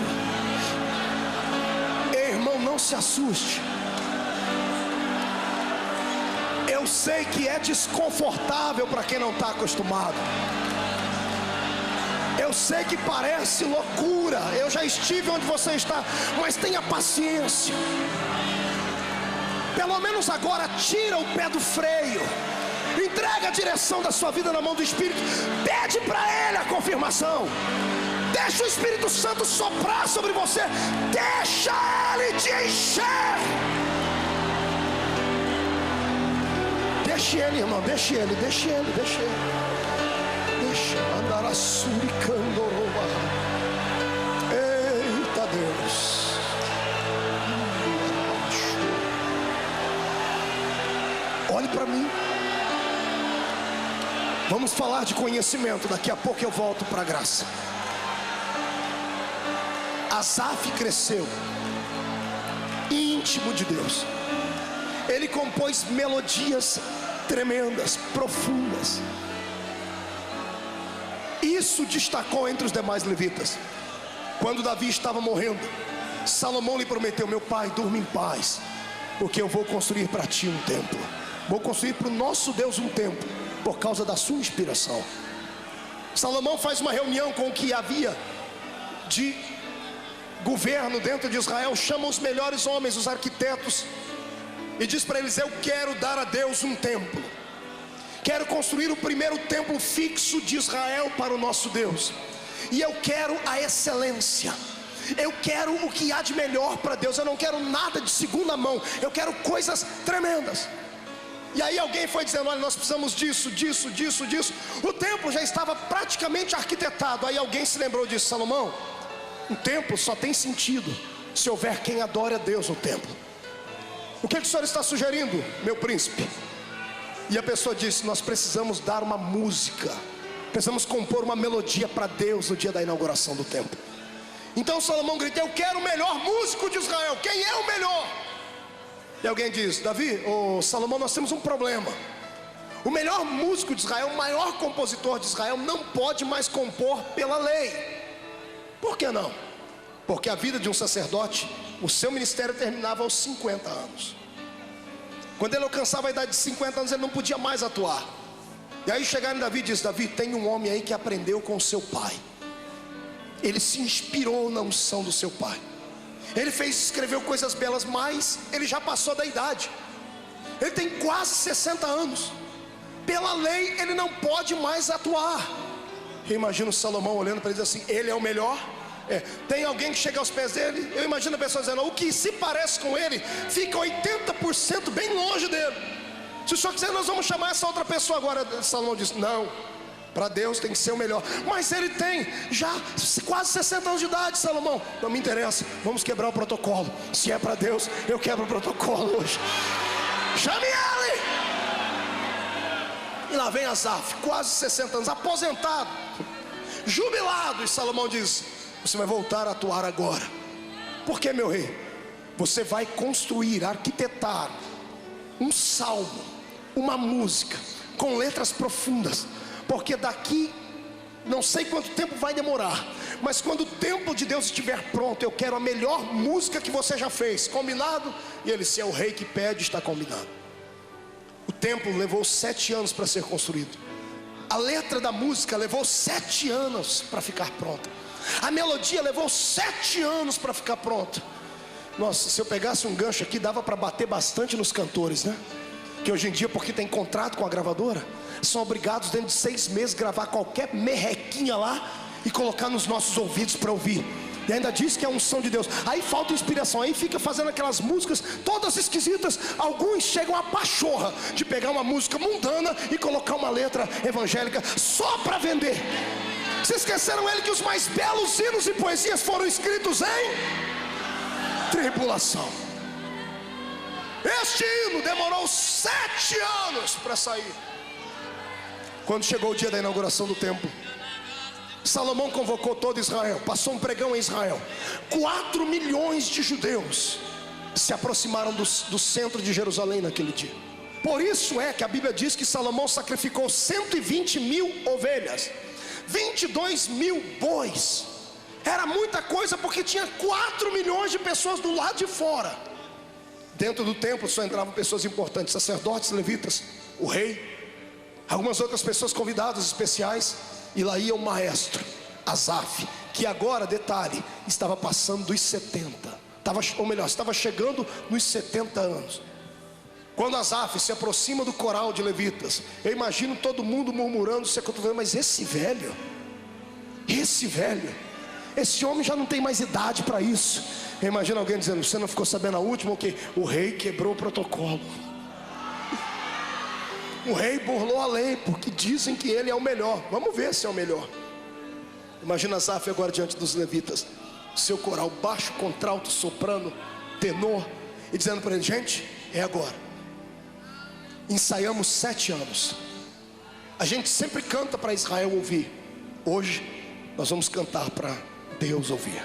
Ei, irmão, não se assuste. Eu sei que é desconfortável para quem não está acostumado. Eu sei que parece loucura. Eu já estive onde você está, mas tenha paciência. Pelo menos agora tira o pé do freio. Entrega a direção da sua vida na mão do Espírito. Pede para Ele a confirmação. Deixa o Espírito Santo soprar sobre você. Deixa Ele te encher. Deixe Ele, irmão. Deixe Ele. Deixa andar a suricandoroba. Eita Deus. Olhe para mim. Vamos falar de conhecimento. Daqui a pouco eu volto para a graça. Asaf cresceu íntimo de Deus. Ele compôs melodias tremendas, profundas. Isso destacou entre os demais levitas. Quando Davi estava morrendo, Salomão lhe prometeu: meu pai, durma em paz, porque eu vou construir para ti um templo. Vou construir para o nosso Deus um templo, por causa da sua inspiração. Salomão faz uma reunião com o que havia de governo dentro de Israel, chama os melhores homens, os arquitetos, e diz para eles: eu quero dar a Deus um templo. Quero construir o primeiro templo fixo de Israel para o nosso Deus. E eu quero a excelência. Eu quero o que há de melhor para Deus. Eu não quero nada de segunda mão. Eu quero coisas tremendas. E aí alguém foi dizendo: olha, nós precisamos disso. O templo já estava praticamente arquitetado. Aí alguém se lembrou disso: Salomão, um templo só tem sentido se houver quem adore a Deus no templo. O que o senhor está sugerindo, meu príncipe? E a pessoa disse: nós precisamos dar uma música, precisamos compor uma melodia para Deus no dia da inauguração do templo. Então Salomão grita: eu quero o melhor músico de Israel. Quem é o melhor? E alguém diz: Davi, Salomão, nós temos um problema. O melhor músico de Israel, o maior compositor de Israel, não pode mais compor pela lei. Por que não? Porque a vida de um sacerdote, o seu ministério terminava aos 50 anos. Quando ele alcançava a idade de 50 anos, ele não podia mais atuar. E aí chegaram em Davi e disse: Davi, tem um homem aí que aprendeu com o seu pai. Ele se inspirou na unção do seu pai. Ele escreveu coisas belas, mas ele já passou da idade. Ele tem quase 60 anos. Pela lei ele não pode mais atuar. Eu imagino Salomão olhando para ele e diz assim: ele é o melhor. Tem alguém que chega aos pés dele, eu imagino a pessoa dizendo: o que se parece com ele fica 80% bem longe dele. Se o senhor quiser, nós vamos chamar essa outra pessoa agora. Salomão diz: não, para Deus tem que ser o melhor. Mas ele tem já quase 60 anos de idade, Salomão. Não me interessa, vamos quebrar o protocolo. Se é para Deus, eu quebro o protocolo hoje. Chame ele. E lá vem Asaf, quase 60 anos, aposentado, jubilado. E Salomão diz: você vai voltar a atuar agora. Por que, meu rei? Você vai construir, arquitetar um salmo, uma música com letras profundas. Porque daqui, não sei quanto tempo vai demorar, mas quando o templo de Deus estiver pronto, eu quero a melhor música que você já fez. Combinado? E ele: se é o rei que pede, está combinado. O templo levou 7 anos para ser construído. A letra da música levou 7 anos para ficar pronta. A melodia levou 7 anos para ficar pronta. Nossa, se eu pegasse um gancho aqui, dava para bater bastante nos cantores, né? Que hoje em dia, porque tem contrato com a gravadora, são obrigados dentro de 6 meses gravar qualquer merrequinha lá e colocar nos nossos ouvidos para ouvir. E ainda diz que é a unção de Deus. Aí falta inspiração, aí fica fazendo aquelas músicas todas esquisitas. Alguns chegam a pachorra de pegar uma música mundana e colocar uma letra evangélica só para vender. Vocês esqueceram ele que os mais belos hinos e poesias foram escritos em tribulação. Este hino demorou 7 anos para sair. Quando chegou o dia da inauguração do templo, Salomão convocou todo Israel, passou um pregão em Israel. 4 milhões de judeus se aproximaram do centro de Jerusalém naquele dia. Por isso é que a Bíblia diz que Salomão sacrificou 120 mil ovelhas, 22 mil bois. Era muita coisa, porque tinha 4 milhões de pessoas do lado de fora. Dentro do templo só entravam pessoas importantes: sacerdotes, levitas, o rei, algumas outras pessoas convidadas especiais. E lá ia o maestro Asaf, que agora, detalhe, estava passando dos 70, estava chegando nos 70 anos. Quando Asaf se aproxima do coral de levitas, eu imagino todo mundo murmurando, se acontecendo: mas esse velho, esse homem já não tem mais idade para isso. Eu imagino alguém dizendo: você não ficou sabendo a última? O que? O rei quebrou o protocolo. O rei burlou a lei, porque dizem que ele é o melhor. Vamos ver se é o melhor. Imagina Asaf agora diante dos levitas, seu coral baixo, contralto, soprano, tenor, e dizendo para ele: gente, é agora. Ensaiamos 7 anos. A gente sempre canta para Israel ouvir. Hoje nós vamos cantar para Deus ouvir.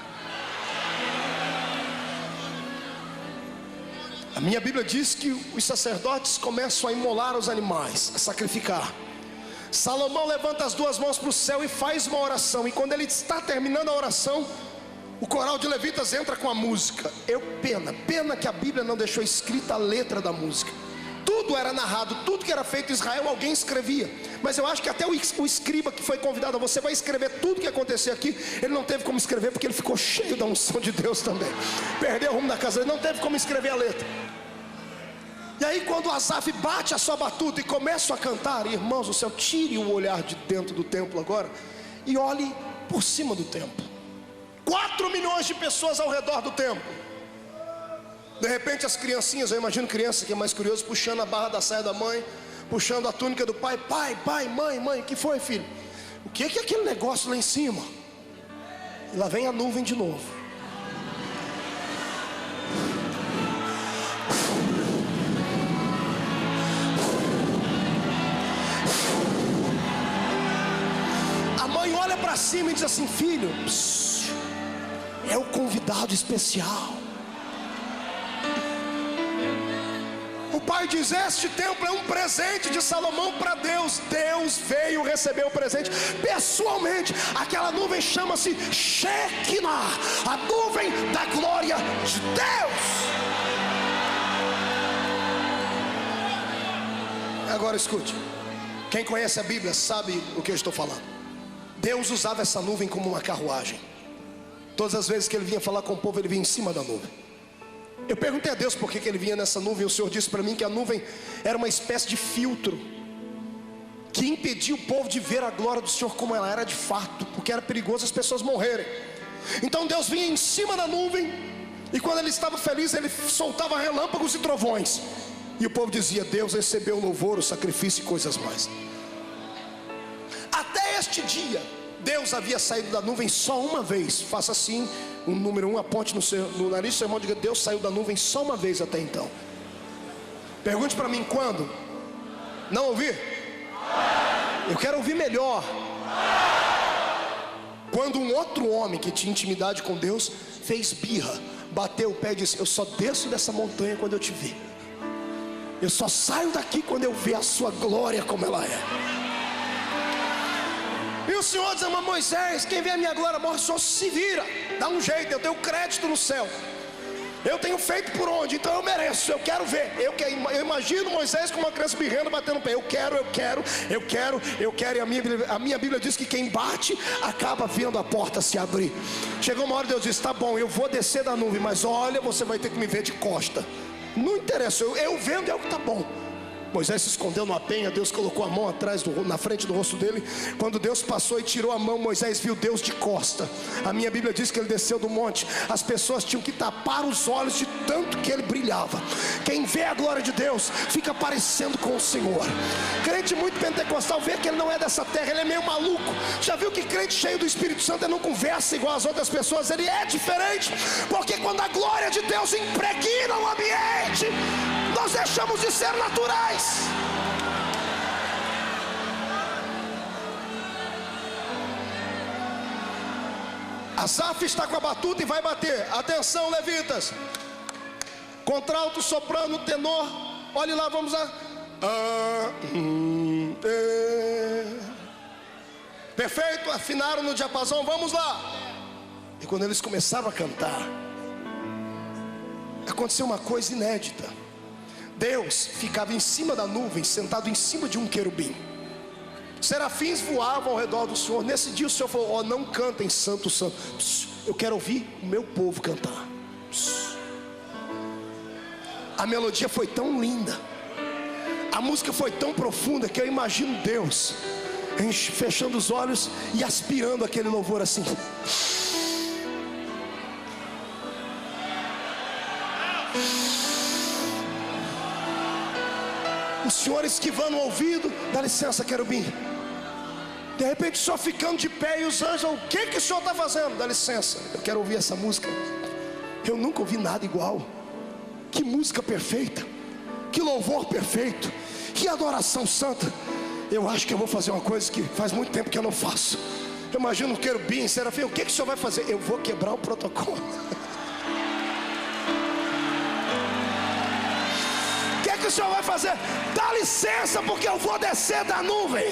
A minha Bíblia diz que os sacerdotes começam a imolar os animais, a sacrificar. Salomão levanta as 2 mãos para o céu e faz uma oração. E quando ele está terminando a oração, o coral de levitas entra com a música. Pena que a Bíblia não deixou escrita a letra da música. Tudo era narrado, tudo que era feito em Israel alguém escrevia. Mas eu acho que até o escriba que foi convidado: você vai escrever tudo que acontecer aqui. Ele não teve como escrever, porque ele ficou cheio da unção de Deus também. Perdeu o rumo da casa, ele não teve como escrever a letra. E aí quando Asaf bate a sua batuta e começa a cantar, irmãos do céu, tire o olhar de dentro do templo agora e olhe por cima do templo. 4 milhões de pessoas ao redor do templo. De repente as criancinhas, eu imagino criança que é mais curioso, puxando a barra da saia da mãe, puxando a túnica do pai: pai, mãe, o que foi, filho? O que é aquele negócio lá em cima? E lá vem a nuvem de novo. A mãe olha para cima e diz assim: filho, é o convidado especial. O pai diz: este templo é um presente de Salomão para Deus. Deus veio receber o presente pessoalmente. Aquela nuvem chama-se Shekinah, a nuvem da glória de Deus. Agora escute, quem conhece a Bíblia sabe o que eu estou falando. Deus usava essa nuvem como uma carruagem. Todas as vezes que ele vinha falar com o povo, ele vinha em cima da nuvem. Eu perguntei a Deus por que ele vinha nessa nuvem. O Senhor disse para mim que a nuvem era uma espécie de filtro que impedia o povo de ver a glória do Senhor como ela era de fato, porque era perigoso as pessoas morrerem. Então Deus vinha em cima da nuvem, e quando ele estava feliz, ele soltava relâmpagos e trovões, e o povo dizia: Deus recebeu o louvor, o sacrifício e coisas mais. Até este dia, Deus havia saído da nuvem só uma vez. Faça assim, o número 1, aponte no nariz do seu irmão e diga: Deus saiu da nuvem só uma vez até então. Pergunte para mim quando. Não ouvi? Eu quero ouvir melhor. Quando um outro homem que tinha intimidade com Deus fez birra, bateu o pé e disse: eu só desço dessa montanha quando eu te ver. Eu só saio daqui quando eu ver a sua glória como ela é. E o Senhor diz: mas Moisés, quem vê a minha glória morre. Só se vira, dá um jeito, eu tenho crédito no céu, eu tenho feito por onde, então eu mereço, eu quero ver. Eu imagino Moisés com uma criança birrando, batendo o pé: eu quero. E a minha Bíblia diz que quem bate acaba vendo a porta se abrir. Chegou uma hora, Deus disse: tá bom, eu vou descer da nuvem, mas olha, você vai ter que me ver de costa. Não interessa, eu vendo é o que tá bom. Moisés se escondeu numa penha, Deus colocou a mão atrás, na frente do rosto dele. Quando Deus passou e tirou a mão, Moisés viu Deus de costa. A minha Bíblia diz que ele desceu do monte. As pessoas tinham que tapar os olhos de tanto que ele brilhava. Quem vê a glória de Deus fica parecendo com o Senhor. Crente muito pentecostal vê que ele não é dessa terra, ele é meio maluco. Já viu que crente cheio do Espírito Santo ele não conversa igual as outras pessoas? Ele é diferente, porque quando a glória de Deus impregna o ambiente, nós deixamos de ser naturais. Asaf está com a batuta e vai bater. Atenção, levitas. Contralto, soprano, tenor. Olhe lá, vamos lá. Perfeito, afinaram no diapasão, vamos lá. E quando eles começaram a cantar, aconteceu uma coisa inédita. Deus ficava em cima da nuvem, sentado em cima de um querubim. Serafins voavam ao redor do Senhor. Nesse dia o Senhor falou: ó, não cantem santo, santo. Eu quero ouvir o meu povo cantar. A melodia foi tão linda, a música foi tão profunda, que eu imagino Deus fechando os olhos e aspirando aquele louvor assim. O Senhor esquivando o ouvido: dá licença, querubim. De repente só ficando de pé, e os anjos: o que o Senhor está fazendo? Dá licença, eu quero ouvir essa música. Eu nunca ouvi nada igual. Que música perfeita, que louvor perfeito, que adoração santa. Eu acho que eu vou fazer uma coisa que faz muito tempo que eu não faço. Eu imagino o querubim, serafim: o que o Senhor vai fazer? Eu vou quebrar o protocolo. O que o Senhor vai fazer? Dá licença, porque eu vou descer da nuvem.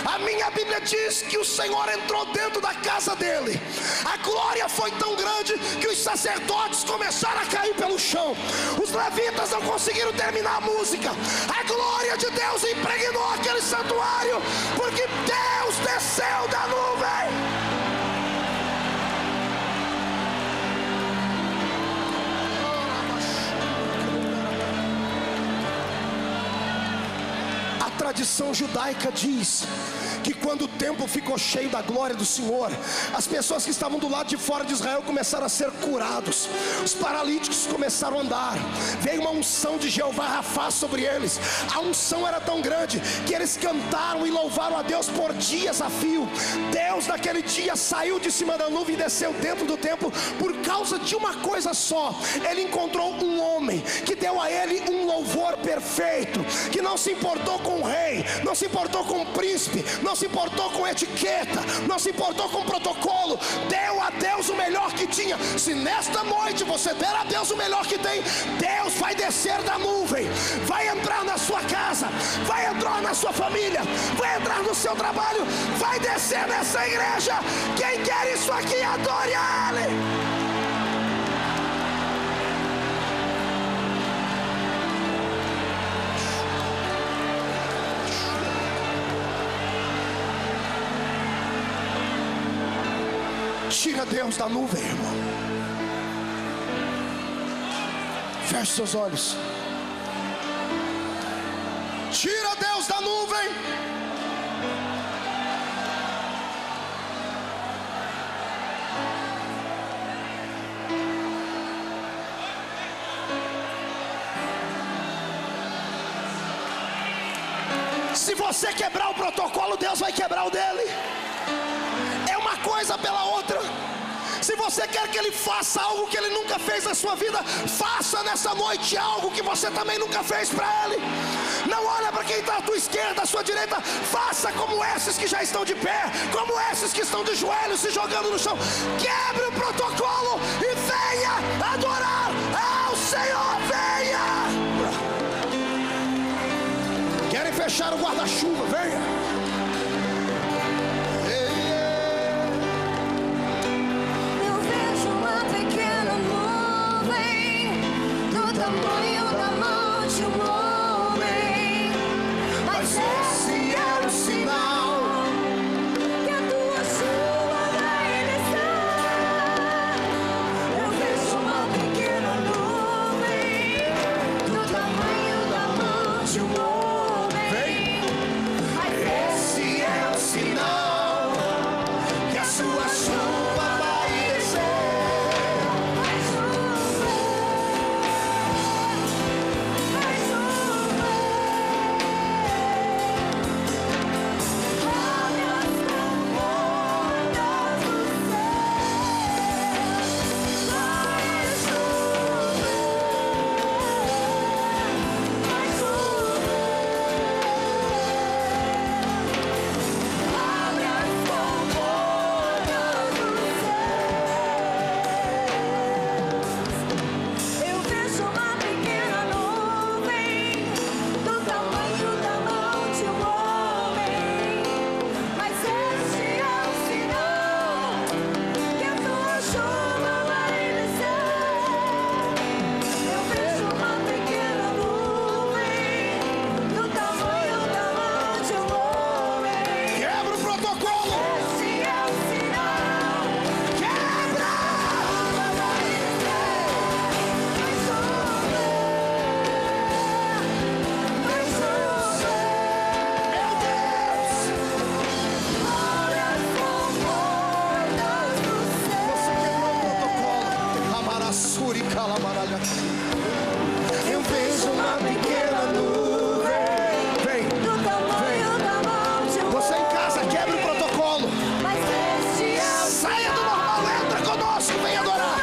A minha Bíblia diz que o Senhor entrou dentro da casa dele. A glória foi tão grande que os sacerdotes começaram a cair pelo chão. Os levitas não conseguiram terminar a música. A glória de Deus impregnou aquele santuário, porque Deus desceu da nuvem. A tradição judaica diz que quando o templo ficou cheio da glória do Senhor, as pessoas que estavam do lado de fora de Israel começaram a ser curados, os paralíticos começaram a andar, veio uma unção de Jeová Rafá sobre eles. A unção era tão grande que eles cantaram e louvaram a Deus por dias a fio. Deus naquele dia saiu de cima da nuvem e desceu dentro do templo por causa de uma coisa só: ele encontrou um homem que deu a ele um louvor perfeito, que não se importou com o rei, não se importou com o príncipe, não se importou com etiqueta, não se importou com protocolo. Deu a Deus o melhor que tinha. Se nesta noite você der a Deus o melhor que tem, Deus vai descer da nuvem, vai entrar na sua casa, vai entrar na sua família, vai entrar no seu trabalho, vai descer nessa igreja. Quem quer isso aqui, adore a Ele. Tira Deus da nuvem, irmão. Feche seus olhos. Tira Deus da nuvem. Se você quebrar o protocolo, Deus vai quebrar o dele. É uma coisa pela outra. Se você quer que Ele faça algo que Ele nunca fez na sua vida, faça nessa noite algo que você também nunca fez para Ele. Não olha para quem está à tua esquerda, à sua direita. Faça como esses que já estão de pé, como esses que estão de joelhos se jogando no chão. Quebre o protocolo e venha adorar ao Senhor. Venha. Querem fechar o guarda-chuva? Venha. Eu vejo uma pequena nuvem. Vem, vem. Você em casa, quebre o protocolo. Saia do normal, entra conosco, vem adorar.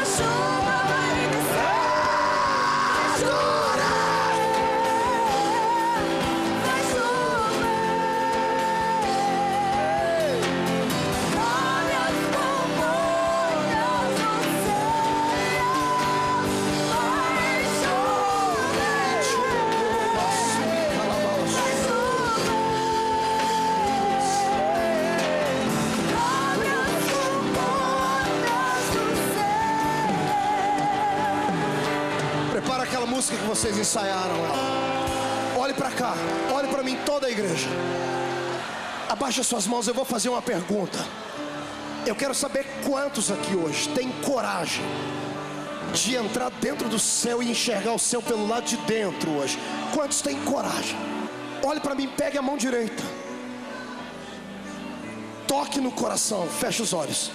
Aquela música que vocês ensaiaram. Olhe para cá, olhe para mim, toda a igreja. Abaixa suas mãos, eu vou fazer uma pergunta. Eu quero saber quantos aqui hoje têm coragem de entrar dentro do céu e enxergar o céu pelo lado de dentro hoje. Quantos têm coragem? Olhe para mim, pegue a mão direita, toque no coração, feche os olhos.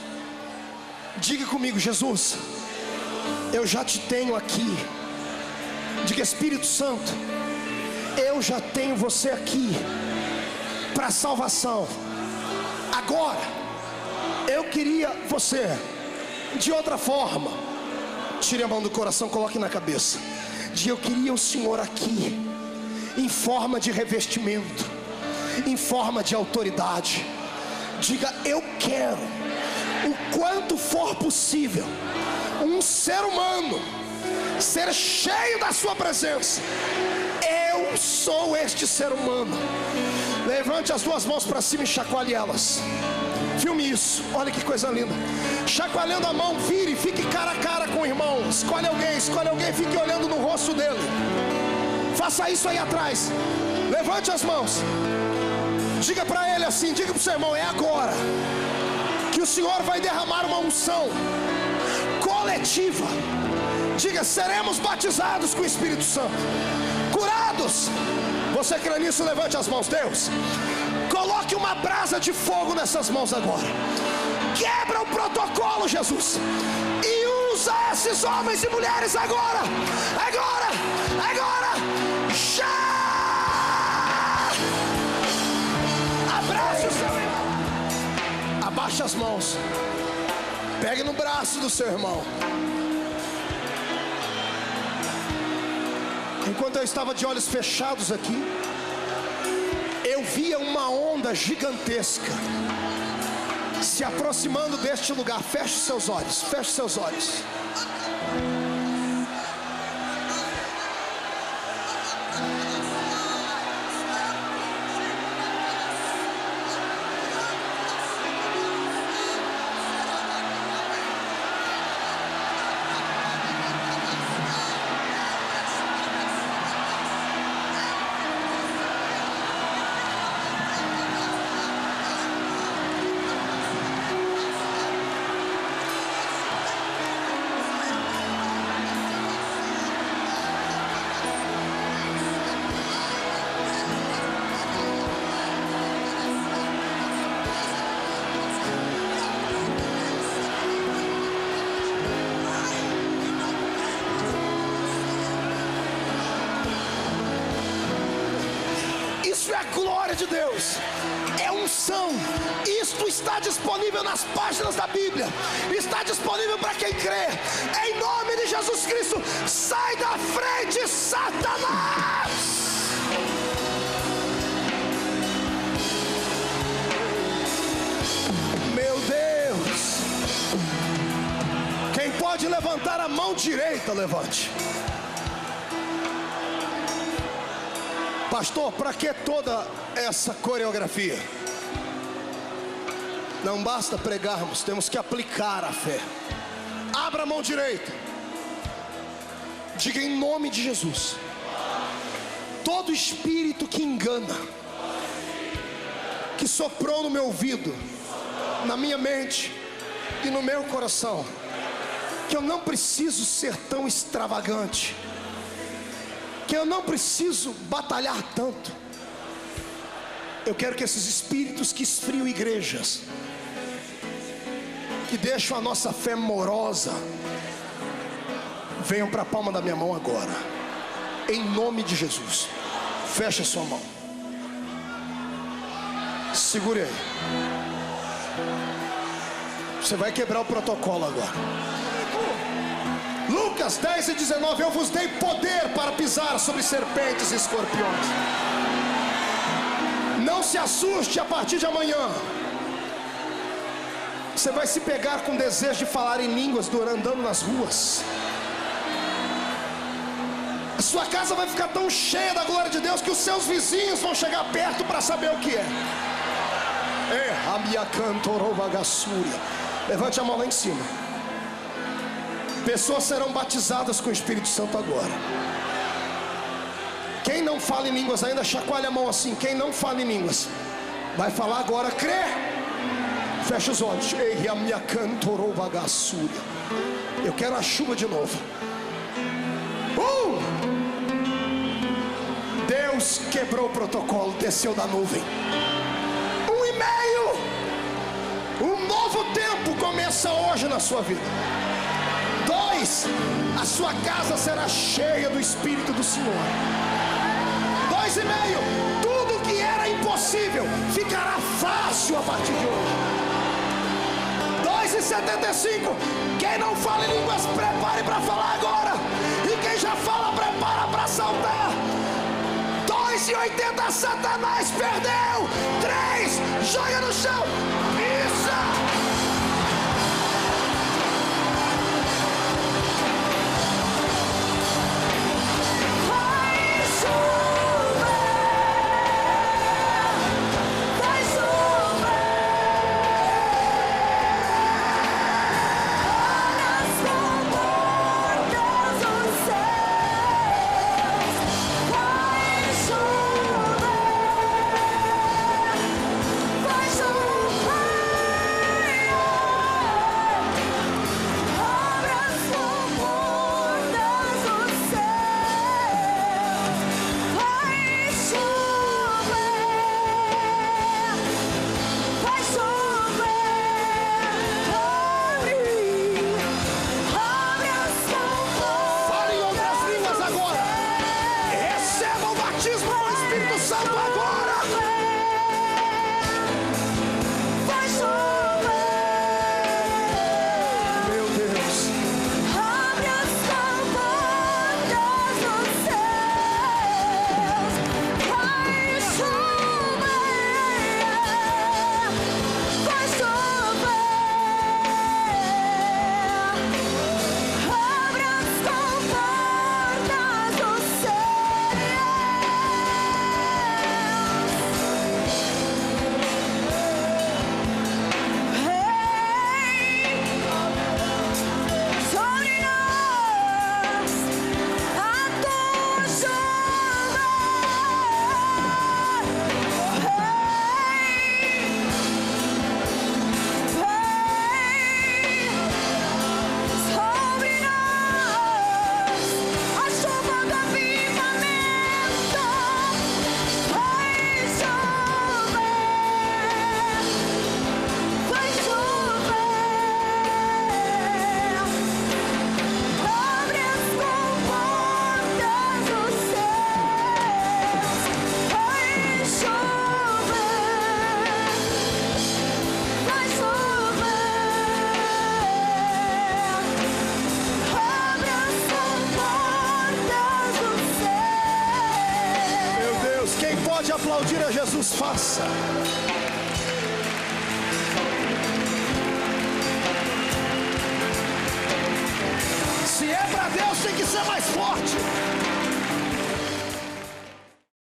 Diga comigo: Jesus, eu já te tenho aqui. Diga: Espírito Santo, eu já tenho você aqui para salvação. Agora eu queria você de outra forma. Tire a mão do coração, coloque na cabeça. Diga: eu queria o Senhor aqui em forma de revestimento, em forma de autoridade. Diga: eu quero, o quanto for possível, um ser humano ser cheio da sua presença. Eu sou este ser humano. Levante as duas mãos para cima e chacoalhe elas. Filme isso, olha que coisa linda. Chacoalhando a mão, vire, fique cara a cara com o irmão. Escolhe alguém, fique olhando no rosto dele. Faça isso aí atrás. Levante as mãos. Diga para ele assim, diga para o seu irmão: é agora que o Senhor vai derramar uma unção coletiva. Diga: seremos batizados com o Espírito Santo, curados. Você crê nisso? Levante as mãos. Deus, coloque uma brasa de fogo nessas mãos agora. Quebra o protocolo, Jesus, e usa esses homens e mulheres agora. Agora, agora. Já! abaixe as mãos. Pegue no braço do seu irmão. Enquanto eu estava de olhos fechados aqui, eu via uma onda gigantesca se aproximando deste lugar. Feche seus olhos, feche seus olhos. Isso é a glória de Deus, é unção. Isto está disponível nas páginas da Bíblia, está disponível para quem crê. Em nome de Jesus Cristo, sai da frente, Satanás! Meu Deus! Quem pode levantar a mão direita, levante. Pastor, para que toda essa coreografia? Não basta pregarmos, temos que aplicar a fé. Abra a mão direita. Diga em nome de Jesus: todo espírito que engana, que soprou no meu ouvido, na minha mente e no meu coração, que eu não preciso ser tão extravagante, que eu não preciso batalhar tanto. Eu quero que esses espíritos que esfriam igrejas, que deixam a nossa fé morosa, venham para a palma da minha mão agora, em nome de Jesus. Feche a sua mão, segure aí. Você vai quebrar o protocolo agora. Lucas 10 e 19, eu vos dei poder para pisar sobre serpentes e escorpiões. Não se assuste a partir de amanhã. Você vai se pegar com desejo de falar em línguas andando nas ruas. A sua casa vai ficar tão cheia da glória de Deus que os seus vizinhos vão chegar perto para saber o que é. A minha cantorova gassúria. Levante a mão lá em cima. Pessoas serão batizadas com o Espírito Santo agora. Quem não fala em línguas ainda, chacoalha a mão assim. Quem não fala em línguas, vai falar agora, crê. Fecha os olhos. Ei, a minha cantorova gassúria. Eu quero a chuva de novo. Deus quebrou o protocolo, desceu da nuvem. 1,5. Um novo tempo começa hoje na sua vida. 2, a sua casa será cheia do Espírito do Senhor. 2,5, tudo que era impossível ficará fácil a partir de hoje. 2,75, quem não fala em línguas, prepare para falar agora. E quem já fala, prepara para saltar. 2,80, Satanás perdeu. 3, joga no chão. Isso! Vai chover. aplaudir a Jesus, faça. Se é para Deus, tem que ser mais forte.